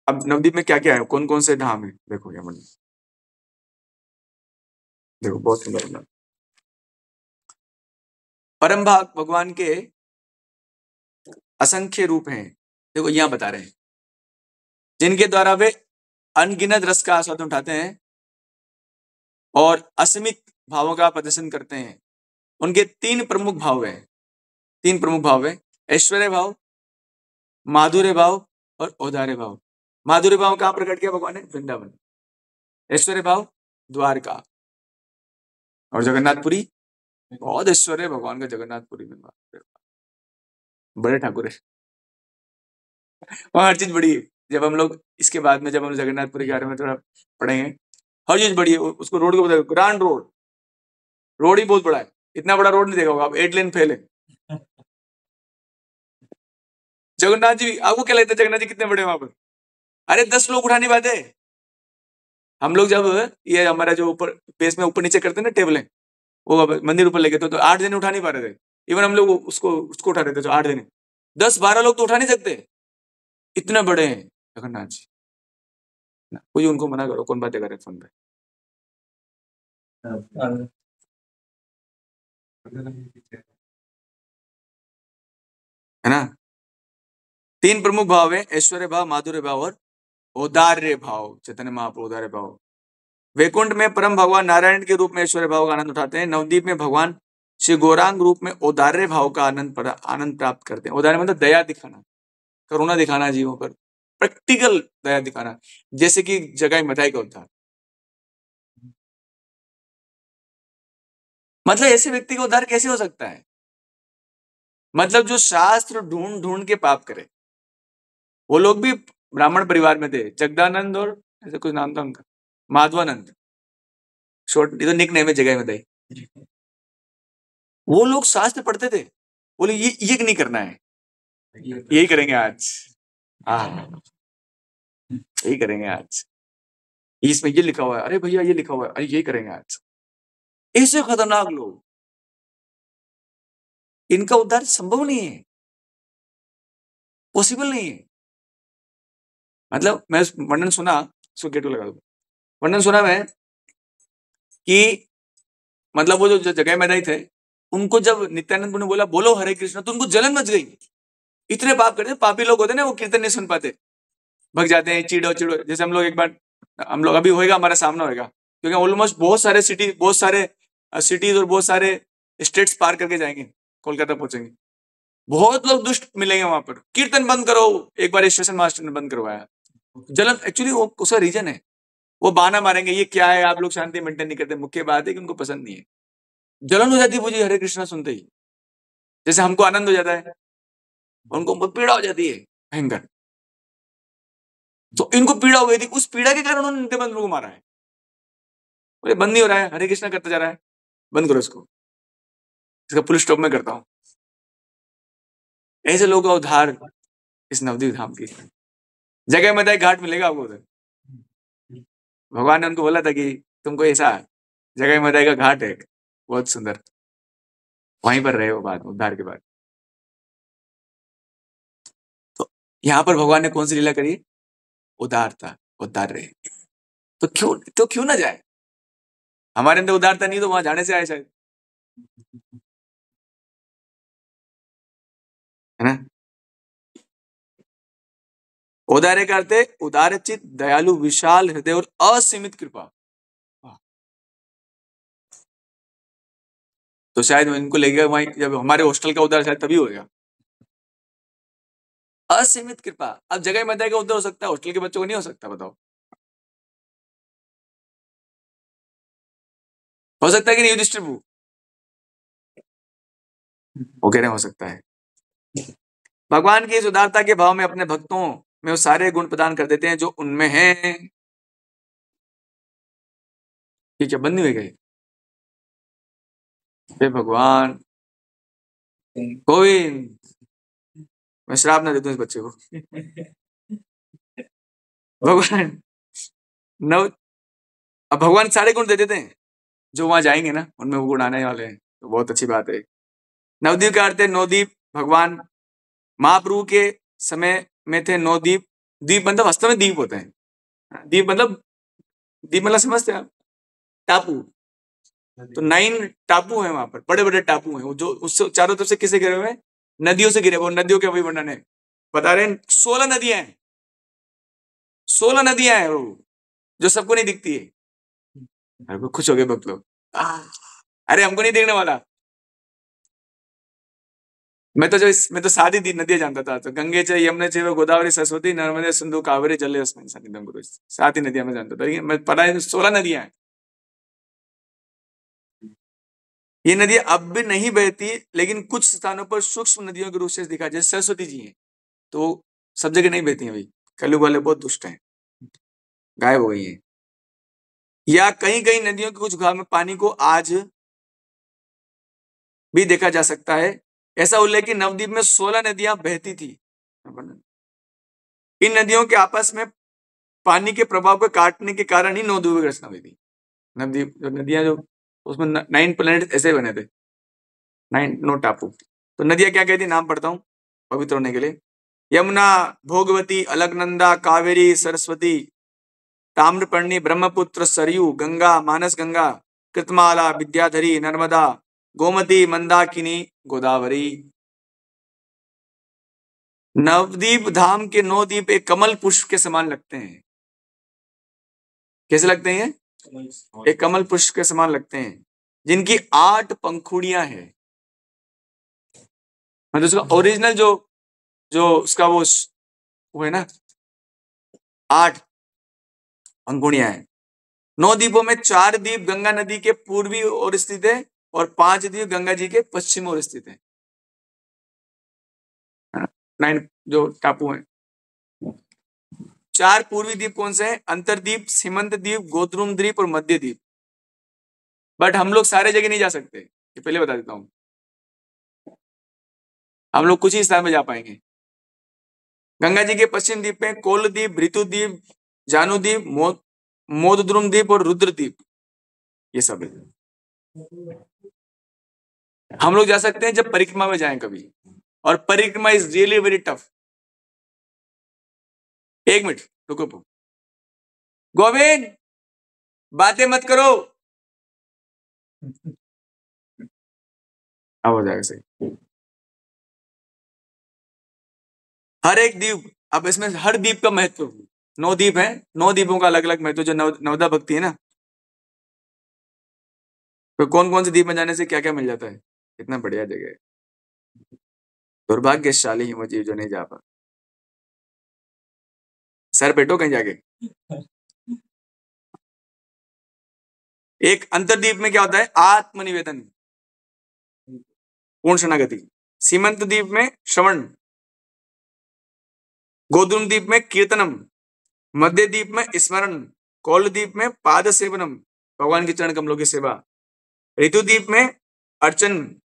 अब नवद्वीप में क्या क्या है, कौन कौन से धाम है, देखो यहाँ पर, देखो बहुत सुंदर सुंदर परम भाग भगवान के असंख्य रूप हैं। देखो यहाँ बता रहे हैं, जिनके द्वारा वे अनगिनत रस का आस्वादन उठाते हैं और असीमित भावों का प्रदर्शन करते हैं। उनके तीन प्रमुख भाव है, तीन प्रमुख भाव है, ऐश्वर्य भाव, माधुर्य भाव और औदार्य भाव। माधुर्य भाव कहाँ प्रकट किया भगवान ने, वृंदावन। ऐश्वर्य भाव द्वारका और जगन्नाथपुरी, बहुत ऐश्वर्य है भगवान का जगन्नाथपुरी में, बड़े ठाकुर है वहाँ, हर चीज बड़ी है। जब हम लोग इसके बाद में जब हम जगन्नाथपुरी के बारे में थोड़ा पढ़ेंगे, हर चीज बड़ी है। उसको रोड को बताओ, ग्रांड रोड, रोड ही बहुत बड़ा है, इतना बड़ा रोड नहीं देखा होगा आप, 8 लेन फैले। जगन्नाथ जी, आपको क्या लगता है जगन्नाथ जी कितने बड़े वहां पर? अरे 10 लोग उठा नहीं पाते। हम लोग जब ये हमारा जो ऊपर बेस में ऊपर नीचे करते हैं ना टेबलें, वो मंदिर ऊपर लेके तो 8 जने उठा नहीं पा रहे थे। इवन हम लोग उसको उसको उठा रहे थे जो 8 जने, 10-12 लोग तो उठा नहीं सकते, इतने बड़े हैं जगन्नाथ जी ना। कोई उनको मना करो, कौन बातें करे फोन पे, है ना। तीन प्रमुख भाव है, ऐश्वर्य भाव, माधुर्य भाव और औदार्य भाव। चैतन्य महाप्रभु औदार्य भाव। वैकुंठ में परम भगवान नारायण के रूप में ऐश्वर्य भाव का आनंद उठाते हैं। नवद्वीप में भगवान श्री गौरांग रूप में औदार्य भाव का आनंद प्राप्त करते हैं। औदार्य मतलब दया दिखाना, करुणा दिखाना जीवों पर, प्रैक्टिकल दया दिखाना, जैसे कि जगाई मताई का उद्धार। मतलब ऐसे व्यक्ति का उद्धार कैसे हो सकता है? मतलब जो शास्त्र ढूंढ ढूंढ के पाप करे, वो लोग भी ब्राह्मण परिवार में थे, जगदानंद और ऐसे कुछ नाम था उनका, माधवानंद, शॉर्ट, ये तो निक नेम है जगह बताई। वो लोग शास्त्र पढ़ते थे, बोले ये नहीं करना है, यही करेंगे आज, हाँ यही करेंगे आज, इसमें ये लिखा हुआ है, अरे भैया ये लिखा हुआ है, अरे यही करेंगे आज। ऐसे खतरनाक लोग, इनका उद्धार संभव नहीं है, पॉसिबल नहीं है। मतलब मैं वर्णन सुना, इसको गेटो लगा दो, वर्णन सुना मैं कि मतलब वो जो जगह में थे, उनको जब नित्यानंद ने बोला बोलो हरे कृष्ण, तो उनको जलन मच गई। इतने पाप करते, पापी लोग होते ना, वो कीर्तन नहीं सुन पाते, भग जाते हैं, चिड़ो चिड़ो। जैसे हम लोग एक बार, हम लोग अभी होएगा, हमारा सामना होएगा, क्योंकि ऑलमोस्ट बहुत सारे सिटी, बहुत सारे सिटीज और बहुत सारे स्टेट्स पार करके जाएंगे, कोलकाता पहुंचेंगे। बहुत लोग दुष्ट मिलेंगे वहां पर, कीर्तन बंद करो। एक बार स्टेशन मास्टर ने बंद करवाया, जलन, एक्चुअली वो उसका रीजन है, वो बहाना मारेंगे ये क्या है, आप लोग शांति मेंटेन नहीं करते। मुख्य बात है कि उनको पसंद नहीं है, जलन हो जाती है मुझे हरे कृष्णा सुनते ही, जैसे हमको आनंद हो जाता है, उनको पीड़ा हो जाती है भयंकर। तो इनको पीड़ा हो गई थी, उस पीड़ा के कारण उन्होंने नित्यानंद को मारा है। बोले बंद नहीं हो रहा है, हरे कृष्णा करता जा रहा है, बंद करो इसको, इसका फुल स्टॉप में करता हूं। ऐसे लोगों का उद्धार इस नवद्वीप धाम की जगह में घाट मिलेगा आपको उधर। भगवान ने उनको बोला था कि तुमको ऐसा जगह में का घाट है बहुत सुंदर, वहीं पर रहे वो बाद उद्धार के बाद। तो यहाँ पर भगवान ने कौन सी लीला करी? उदारता, उद्धार रहे। तो क्यों ना जाए? हमारे अंदर उदारता नहीं तो वहां जाने से आए शायद, है ना। औदार्य का अर्थ है उदारचित, दयालु, विशाल हृदय और असीमित कृपा। तो शायद इनको लेगा वहीं, जब हमारे हॉस्टल का उद्धार शायद तभी होगा। असीमित कृपा, अब जगह में का उद्धार हो सकता है, हॉस्टल के बच्चों को नहीं हो सकता, बताओ हो सकता है कि नहीं युधिष्ठिर? वो कह रहे हो सकता है। भगवान की इस उदारता के भाव में अपने भक्तों में वो सारे गुण प्रदान कर देते हैं जो उनमें हैं। ठीक है, बंद नहीं हुए गए हे भगवान गोविंद, मैं श्राप ना देता हूं इस बच्चे को। भगवान नव, अब भगवान सारे गुण दे देते हैं, जो वहां जाएंगे ना उनमें वो गुण आने वाले हैं, तो बहुत अच्छी बात है। नवद्वीप का अर्थ है नवद्वीप। भगवान महाप्रभु के समय में थे नवद्वीप, द्वीप मतलब वास्तव में द्वीप होते हैं। द्वीप मतलब समझते हैं आप, टापू। तो 9 टापू हैं वहां पर, बड़े बड़े टापू हैं, वो जो उससे चारों तरफ से किसे घिरे हुए हैं? नदियों से घिरे हुए। नदियों के वही वर्णन है, बता रहे हैं 16 नदियां हैं, 16 नदियां हैं वो, जो सबको नहीं दिखती है। अरे वो खुश हो गए भक्त लोग, अरे हमको नहीं देखने वाला। मैं तो सारी दी नदियां जानता था, तो गंगे च यमुना चैव गोदावरी सरस्वती नर्मदे सिंधु कावेरी जलेस्मिन् सन्निधिं कुरु। 7 ही नदियां मैं जानता था, लेकिन मैं पता है 16 नदियां हैं। ये नदियां अब भी नहीं बहती, लेकिन कुछ स्थानों पर सूक्ष्म नदियों के रूप से दिखा, जैसे सरस्वती जी हैं, तो सब जगह नहीं बहती हैं भाई, कलयुग वाले बहुत दुष्ट हैं, गायब हो गई हैं। या कहीं कहीं नदियों के कुछ भाग में पानी को आज भी देखा जा सकता है। ऐसा उल्लेख कि नवद्वीप में 16 नदियां बहती थी। इन नदियों के आपस में पानी के प्रभाव को काटने के कारण ही नवद्वीप की रचना हुई थी। नवद्वीप जो नदियां, जो उसमें 9 प्लेनेट ऐसे बने थे, 9 टापू। तो नदियां क्या कहती, नाम पढ़ता हूं पवित्र होने के लिए। यमुना, भोगवती, अलकनंदा, कावेरी, सरस्वती, ताम्रपर्णी, ब्रह्मपुत्र, सरयू, गंगा, मानस गंगा, कृतमाला, विद्याधरी, नर्मदा, गोमती, मंदाकिनी, गोदावरी। नवद्वीप धाम के 9 द्वीप एक कमल पुष्प के समान लगते हैं। कैसे लगते हैं? एक कमल पुष्प के समान लगते हैं, जिनकी 8 पंखुड़ियां हैं। मतलब उसका ओरिजिनल जो जो उसका वो है ना, 8 पंखुड़ियां हैं। 9 द्वीपों में 4 द्वीप गंगा नदी के पूर्वी ओर स्थित है, और 5 द्वीप गंगा जी के पश्चिम ओर स्थित है। 9 जो टापू हैं। 4 पूर्वी द्वीप कौन से हैं? अंतरद्वीप, सीमंत द्वीप, गोद्रुम द्वीप और मध्य द्वीप। बट हम लोग सारे जगह नहीं जा सकते, ये पहले बता देता हूं। हम लोग कुछ ही स्थान में जा पाएंगे। गंगा जी के पश्चिम द्वीप में कोलद्वीप, ऋतुद्वीप, जानुद्वीप, मोदद्रुम द्वीप और रुद्रद्वीप, ये सब है। हम लोग जा सकते हैं जब परिक्रमा में जाएं कभी, और परिक्रमा is really very tough. 1 minute रुको, गोविंद बातें मत करो, अब हो जाएगा सही। हर एक द्वीप, अब इसमें हर द्वीप का महत्व, 9 द्वीप है, 9 द्वीपों का अलग अलग महत्व, जो नवदा भक्ति है ना, तो कौन कौन से द्वीप में जाने से क्या क्या मिल जाता है, इतना बढ़िया जगह है। दुर्भाग्यशाली ही वो जीव जो नहीं जा पा। सर बैठो कहीं जाके। एक अंतरद्वीप में क्या होता है? आत्मनिवेदन, पूर्ण शरणागति। सीमंत द्वीप में श्रवण, गोद्रुम द्वीप में कीर्तनम, मध्य द्वीप में स्मरण, कौल द्वीप में पाद सेवनम, भगवान के चरण कमलों की सेवा, ऋतु द्वीप में अर्चन,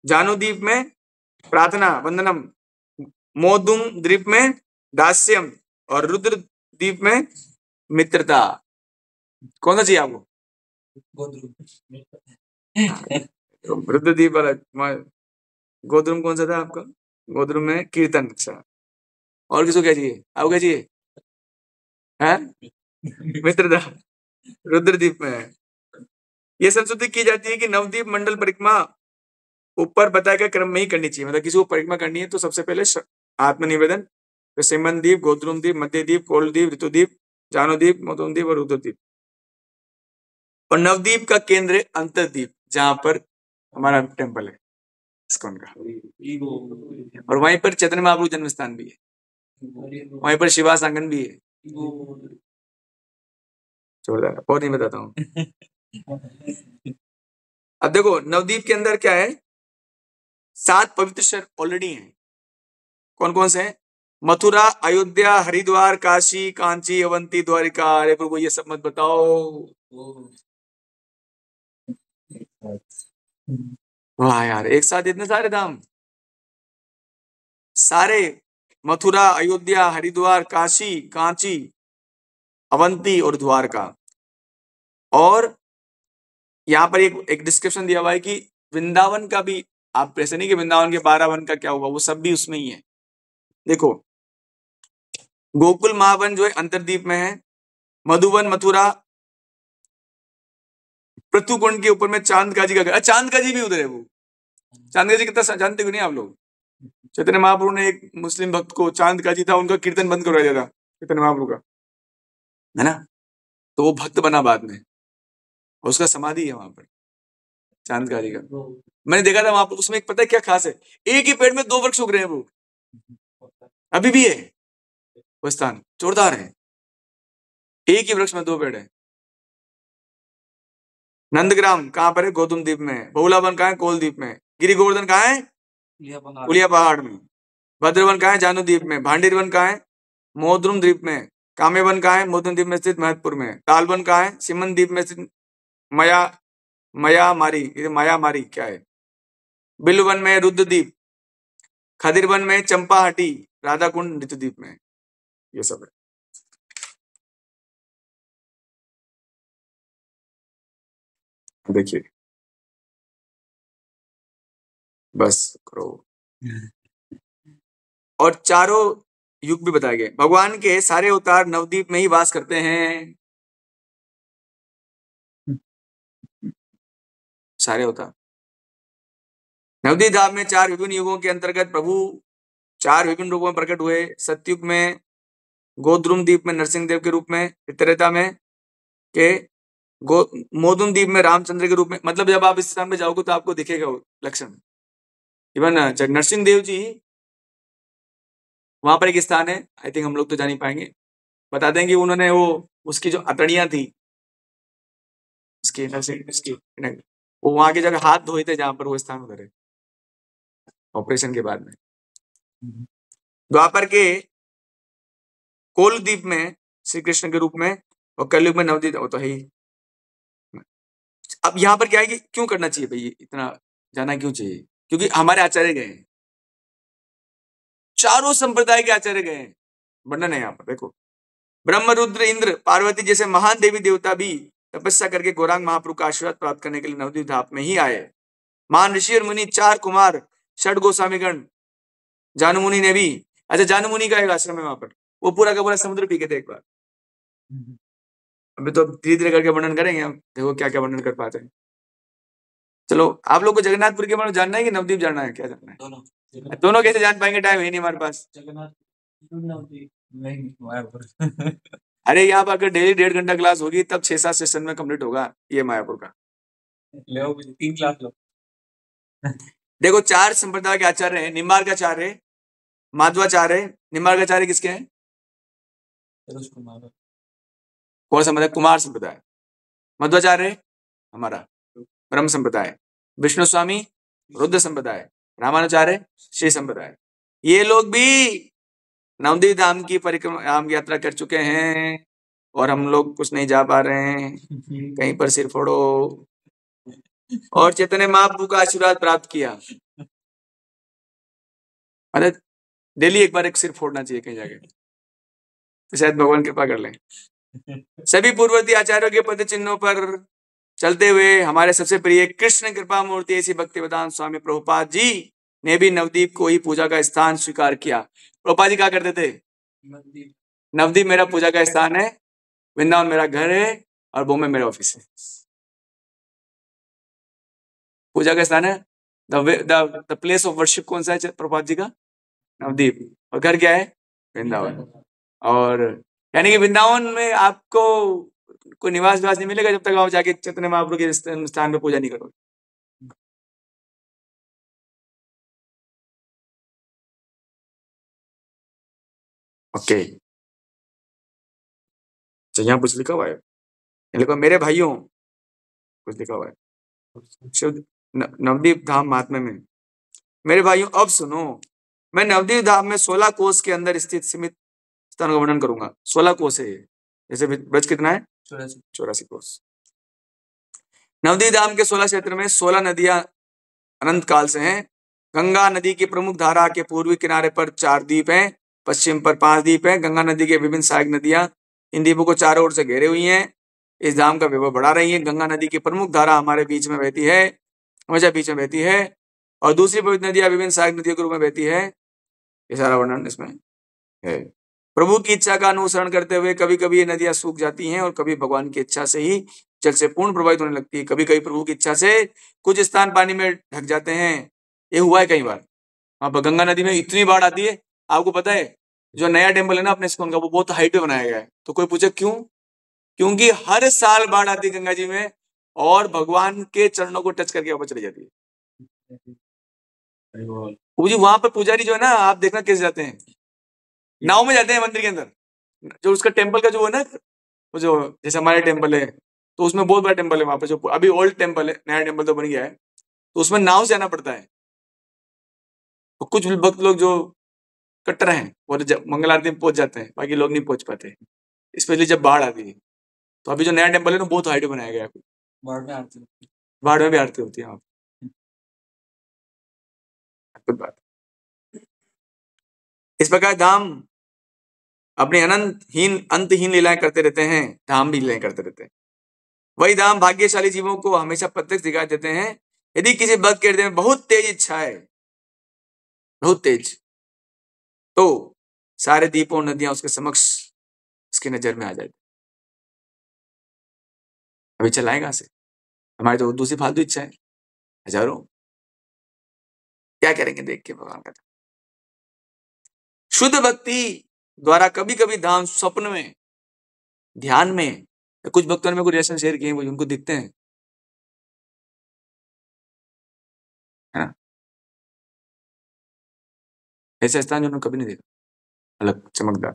जानु द्वीप में प्रार्थना वंदनम, मोदुम द्वीप में दास्यम, और रुद्र द्वीप में मित्रता। कौन सा चाहिए आपको? रुद्र द्वीप वाला। गोद्रुम कौन सा था आपका? गोद्रुम में कीर्तन। अच्छा, और किसको क्या चाहिए? आपको क्या चाहिए? है मित्रता, रुद्रद्वीप में है। ये संस्तुति की जाती है कि नवद्वीप मंडल परिक्रमा ऊपर बताए गए क्रम में ही करनी चाहिए। मतलब किसी को परिक्रमा करनी है तो सबसे पहले आत्मनिवेदन, फिर सीमन द्वीप, गोद्रुम द्वीप, मध्य द्वीप, कोल द्वीप, ऋतुद्वीप, जानोद्वीप, मोदुम द्वीप और रुद्रद्वीप। और नवद्वीप का केंद्र है अंतरद्वीप, जहां पर हमारा टेम्पल है इस्कॉन का, और वहीं पर चैतन्य महाप्रभु जन्म स्थान भी है, वहीं पर शिवास आंगन भी है। जोरदार, और नहीं बताता हूँ। अब देखो नवद्वीप के अंदर क्या है, 7 पवित्र शहर ऑलरेडी हैं। कौन कौन से हैं? मथुरा, अयोध्या, हरिद्वार, काशी, कांची, अवंती, द्वारिका। अरे प्रभु ये सब मत बताओ। वाह यार, एक साथ इतने सारे धाम, सारे मथुरा, अयोध्या, हरिद्वार, काशी, कांची, अवंती और द्वारका। और यहाँ पर एक डिस्क्रिप्शन दिया हुआ है कि वृंदावन का भी, आप ऐसे नहीं कि वृंदावन के 12 वन का क्या हुआ, वो सब भी उसमें ही है। देखो गोकुल महावन जो है अंतरद्वीप में है। मधुवन मथुरा पृथुकुंड के ऊपर में चांद का जी का घर, चांद का जी भी उधर है। वो चांद का जी कितना जानते हो नहीं आप लोग? चैतन्य महाप्रभु ने एक मुस्लिम भक्त को, चांद का जी था, उनका कीर्तन बंद करवा दिया था चैतन्य महाप्रभु का, है ना। तो वो भक्त बना बाद में, उसका समाधि है वहां पर चांद का जी का। मैंने देखा था वहां पर, उसमें एक पता है क्या खास है, एक ही पेड़ में दो वृक्ष उग रहे हैं वो, अभी भी है वो स्थान, जोरदार है। एक ही वृक्ष में दो पेड़ है। नंदग्राम कहां पर है? गौतम द्वीप में है। बहुलावन कहां है? कोल द्वीप में। गिरी गोवर्धन कहां है? उलिया पहाड़ में। भद्रवन कहां है? जानू द्वीप में। भांडीरवन कहां है? मोद्रुम द्वीप में। कामेवन कहां है? मोदन द्वीप में स्थित महतपुर में। तालवन कहां है? सिमन द्वीप में स्थित मया मयामारी, ये मयामारी क्या है? बिलवन में रुद्रद्वीप। खदिरवन में चंपाहटी। राधा कुंड नृत्यद्वीप में। ये सब है। देखिए बस करो। और चारों युग भी बताए गए। भगवान के सारे अवतार नवद्वीप में ही वास करते हैं। सारे अवतार नवद्वीप धाम में चार विभिन्न युगों के अंतर्गत प्रभु चार विभिन्न रूपों में प्रकट हुए। सतयुग में गोद्रुम द्वीप में नरसिंह देव के रूप में, त्रेता में के मोदुम द्वीप में रामचंद्र के रूप में। मतलब जब आप इस स्थान पे जाओगे तो आपको दिखेगा वो लक्षण। इवन नरसिंह देव जी वहां पर एक स्थान है, आई थिंक हम लोग तो जान ही पाएंगे, बता देंगे। उन्होंने वो उसकी जो अतड़ियां थी उसकी उसकी वो वहां की जगह हाथ धोए थे जहां पर वो स्थान उधर है, ऑपरेशन के बाद में। द्वापर के कोल द्वीप में श्री कृष्ण के रूप में, और कलयुग में नवद्वीप तो है ही। अब यहाँ पर क्या है कि क्यों करना चाहिए भाई, इतना जाना क्यों चाहिए? क्योंकि हमारे आचार्य गए हैं, चारों संप्रदाय के आचार्य गए हैं। वर्णन है यहाँ पर देखो। ब्रह्म रुद्र इंद्र पार्वती जैसे महान देवी देवता भी तपस्या करके गौरांग महाप्रभु का आशीर्वाद प्राप्त करने के लिए नवद्वीप धाम में ही आए। महान ऋषि और मुनि, चार कुमार, षड गोस्वामीगण, जानू मुनि ने भी, अच्छा जानू मुनि का एक आश्रम है वहां पर, वो पूरा का पूरा समुद्र पी के थे एक बार। अभी तो धीरे धीरे करके वर्णन करेंगे हम, देखो क्या क्या वर्णन कर पाते हैं। चलो आप लोग को जगन्नाथपुर के बारे में जानना है कि नवद्वीप जानना है? क्या जानना है? दोनों कैसे जान पाएंगे, टाइम है नहीं हमारे पास। अरे यहाँ पर अगर डेली 1.5 घंटा क्लास होगी तब 6-7 सेशन में कंप्लीट होगा ये मायापुर का। 3 क्लास लो। देखो चार संप्रदाय के आचार्य हैं। निम्बार्काचार्य, माध्वाचार्य। निम्बार्काचार्य किसके हैं? कौन संप्रदाय? कुमार संप्रदाय। मध्वाचार्य हमारा ब्रह्म संप्रदाय। विष्णु स्वामी रुद्र संप्रदाय। रामानुचार्य श्री संप्रदाय। ये लोग भी नवद्वीप धाम की परिक्रमा धाम यात्रा कर चुके हैं, और हम लोग कुछ नहीं जा पा रहे हैं। कहीं पर सिर फोड़ो और चैतन्य महाप्रभु का आशीर्वाद प्राप्त किया। अरे डेली एक बार एक सिर फोड़ना चाहिए कहीं जाके, तो शायद भगवान कृपा कर लें। सभी पूर्ववर्ती आचार्यों के पद चिन्हों पर चलते हुए हमारे सबसे प्रिय कृष्ण कृपा मूर्ति ऐसी भक्तिवेदांत स्वामी प्रभुपाद जी ने भी नवद्वीप को ही पूजा का स्थान स्वीकार किया। प्रभुपाद जी क्या करते थे? नवद्वीप मेरा पूजा का स्थान है, वृंदावन मेरा घर है, और बॉम्बे मेरा ऑफिस है। पूजा का स्थान है, द प्लेस ऑफ वर्शिप कौन सा है प्रभुपाद जी का? नवद्वीप। और घर क्या है? वृंदावन। और यानी कि वृंदावन में आपको कोई निवास नहीं मिलेगा जब तक आप जाके चैतन्य महाप्रभु के स्थान पे पूजा नहीं करोगे। ओके, तो यहाँ कुछ लिखा हुआ है, लिखा मेरे भाइयों, कुछ लिखा हुआ है शिव नवद्वीप धाम महात्म्य में। मेरे भाइयों अब सुनो, मैं नवद्वीप धाम में 16 कोस के अंदर स्थित सीमित स्थान का वर्णन करूंगा। 16 कोस है ये, जैसे ब्रज कितना है? 84 कोस। नवद्वीप धाम के 16 क्षेत्र में 16 नदियां अनंत काल से हैं। गंगा नदी की प्रमुख धारा के पूर्वी किनारे पर 4 द्वीप हैं, पश्चिम पर 5 द्वीप हैं। गंगा नदी के विभिन्न सहायक नदियां इन द्वीपों को चारों ओर से घेरे हुई हैं, इस धाम का वैभव बढ़ा रही है। गंगा नदी की प्रमुख धारा हमारे बीच में बहती है, हमेशा बीच में बहती है, और दूसरी पवित्र नदियां विभिन्न सहायक नदियों के रूप में बहती है। ये सारा वर्णन इसमें है। प्रभु की इच्छा का अनुसरण करते हुए कभी कभी ये नदियां सूख जाती हैं और कभी भगवान की इच्छा से ही जल से पूर्ण प्रभावित होने लगती है। कभी कभी प्रभु की इच्छा से कुछ स्थान पानी में ढक जाते हैं। ये हुआ है कई बार। वहां पर गंगा नदी में इतनी बाढ़ आती है, आपको पता है जो नया टेम्पल है ना अपने इस्कॉन का, वो बहुत हाइट पे बनाया गया है। तो कोई पूछे क्यों? क्योंकि हर साल बाढ़ आती है गंगा जी में और भगवान के चरणों को टच करके वापस चली जाती है। वो जी वहां पर पुजारी जो है ना, आप देखना कैसे जाते हैं, नाव में जाते हैं मंदिर के अंदर। जो उसका टेम्पल का जो है ना, वो जो जैसे हमारे टेम्पल है, तो उसमें बहुत बड़ा टेम्पल है वहां पर, जो अभी ओल्ड टेम्पल है, नया टेम्पल तो बन गया है, तो उसमें नाव से आना पड़ता है। तो कुछ भक्त लोग जो कट्टर हैं वो मंगल आरती में पहुंच जाते हैं, बाकी लोग नहीं पहुंच पाते, स्पेशली जब बाढ़ आती है। तो अभी जो नया टेम्पल है ना, बहुत हाइट बनाया गया है। बाढ़ में आरती, बाढ़ में भी आरती होती है वहां। कुछ बात इस प्रकार धाम अपने अंतहीन लीलाएं करते रहते हैं, धाम भी लीलाएं करते रहते हैं। वही धाम भाग्यशाली जीवों को हमेशा प्रत्यक्ष दिखाई देते हैं। यदि किसी भक्त के हृदय में बहुत तेज इच्छा है, बहुत तेज, तो सारे दीपों और नदियां उसके समक्ष, उसकी नजर में आ जाती। अभी चलाएगा से हमारी तो दूसरी फालतू इच्छा है हजारों, क्या करेंगे देख के भगवान का। शुद्ध भक्ति द्वारा कभी कभी धाम स्वप्न में, ध्यान में, कुछ भक्तों ने मेरे को रिलेशन शेयर किए, वो उनको दिखते हैं, है ना, ऐसे स्थान जो उन्होंने कभी नहीं देखा, अलग चमकदार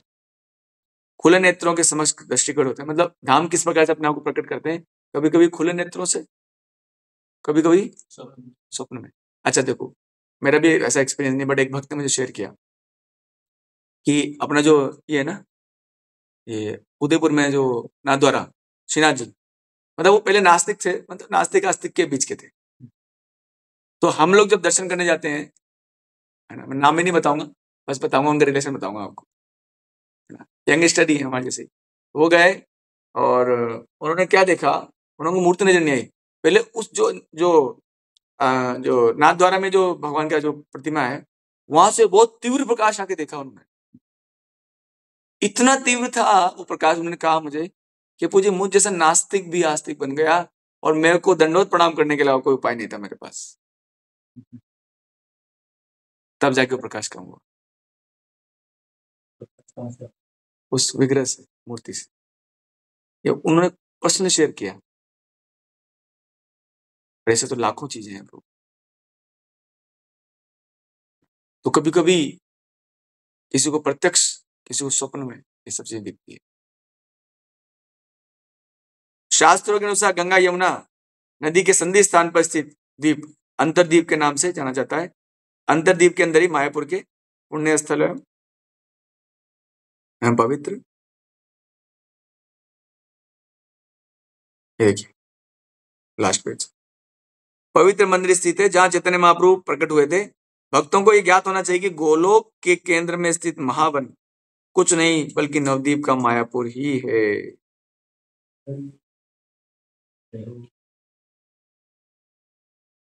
खुले नेत्रों के समक्ष दृष्टिगत होते हैं। मतलब धाम किस प्रकार से अपने आप को प्रकट करते हैं, कभी कभी खुले नेत्रों से, कभी कभी स्वप्न में। अच्छा देखो, मेरा भी ऐसा एक्सपीरियंस नहीं, बट एक भक्त ने मुझे शेयर किया कि अपना जो ये है ना, ये उदयपुर में जो नाथद्वारा श्रीनाथ जी, मतलब वो पहले नास्तिक थे, मतलब नास्तिक आस्तिक के बीच के थे। तो हम लोग जब दर्शन करने जाते हैं, है ना, मैं नाम ही नहीं बताऊंगा, बस बताऊंगा उनका रिलेशन बताऊंगा आपको, है ना, यंग स्टडी है हमारे जैसे। वो गए और उन्होंने क्या देखा, उन्होंने मूर्ति नजर नहीं आई। पहले उस जो नाथ द्वारा में जो भगवान का जो प्रतिमा है, वहां से बहुत तीव्र प्रकाश आके देखा उन्होंने। इतना तीव्र था वो प्रकाश, उन्होंने कहा मुझे कि पूज्य मुझ जैसा नास्तिक भी आस्तिक बन गया और मेरे को दंडवत प्रणाम करने के अलावा कोई उपाय नहीं था मेरे पास। तब जाके वो प्रकाश कम हुआ उस विग्रह से, मूर्ति से। ये उन्होंने पर्सनली शेयर किया। ऐसे तो लाखों चीजें हैं प्रभु। तो कभी कभी किसी को प्रत्यक्ष, किसी को स्वप्न में ये सब चीजें दिखती है। शास्त्रों के अनुसार गंगा यमुना नदी के संधि स्थान पर स्थित द्वीप अंतरद्वीप के नाम से जाना जाता है। अंतरद्वीप के अंदर ही मायापुर के पुण्य स्थल है पवित्र। ये देखिए लास्ट पेज, पवित्र मंदिर स्थित है जहां चैतन्य महाप्रभु प्रकट हुए थे। भक्तों को यह ज्ञात होना चाहिए कि गोलोक के केंद्र में स्थित महावन कुछ नहीं बल्कि नवद्वीप का मायापुर ही है।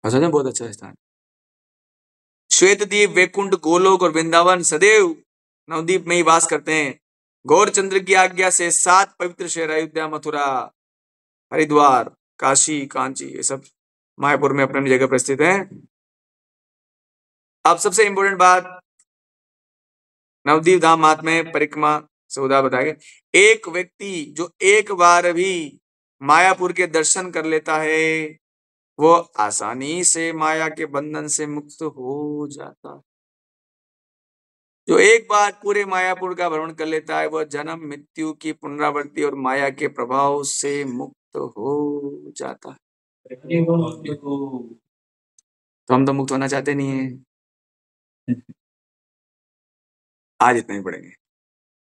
सच में बहुत अच्छा स्थान। श्वेत द्वीप, वैकुंठ, गोलोक और वृंदावन सदैव नवद्वीप में ही वास करते हैं। गौरचंद्र की आज्ञा से 7 पवित्र शहर अयोध्या, मथुरा, हरिद्वार, काशी, कांची, ये सब मायापुर में अपनी जगह पर स्थित है। अब सबसे इंपॉर्टेंट बात, नवद्वीप धाम महात्म्य परिक्रमा से उदा बताया, एक व्यक्ति जो एक बार भी मायापुर के दर्शन कर लेता है वो आसानी से माया के बंधन से मुक्त हो जाता है। जो एक बार पूरे मायापुर का भ्रमण कर लेता है वह जन्म मृत्यु की पुनरावृत्ति और माया के प्रभाव से मुक्त हो जाता है। तो हम तो मुक्त होना चाहते नहीं है। आज इतना ही पढ़ेंगे।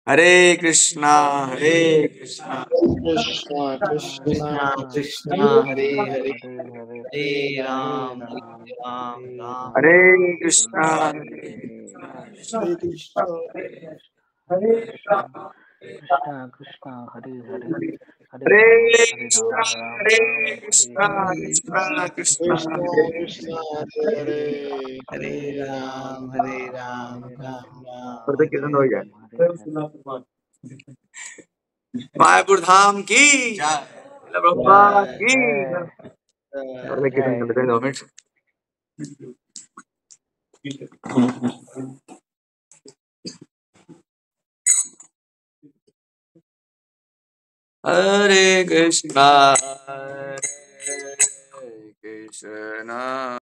हरे कृष्णा हरे कृष्णा कृष्णा कृष्णा कृष्णा हरे हरे हरे राम राम राम हरे कृष्णा हरे कृष्णा कृष्णा कृष्णा हरे हरे हरे Krishna, कृष्णा कृष्णा कृष्णा Krishna हरे Krishna, Hare Hare, Hare Ram, Ram Ram, और तो Hare कीर्तन हो Hare. गया मायापुर धाम की प्रभुपाद Jai, की और तो कीर्तन कर लेते हैं 2 मिनट हरे कृष्णा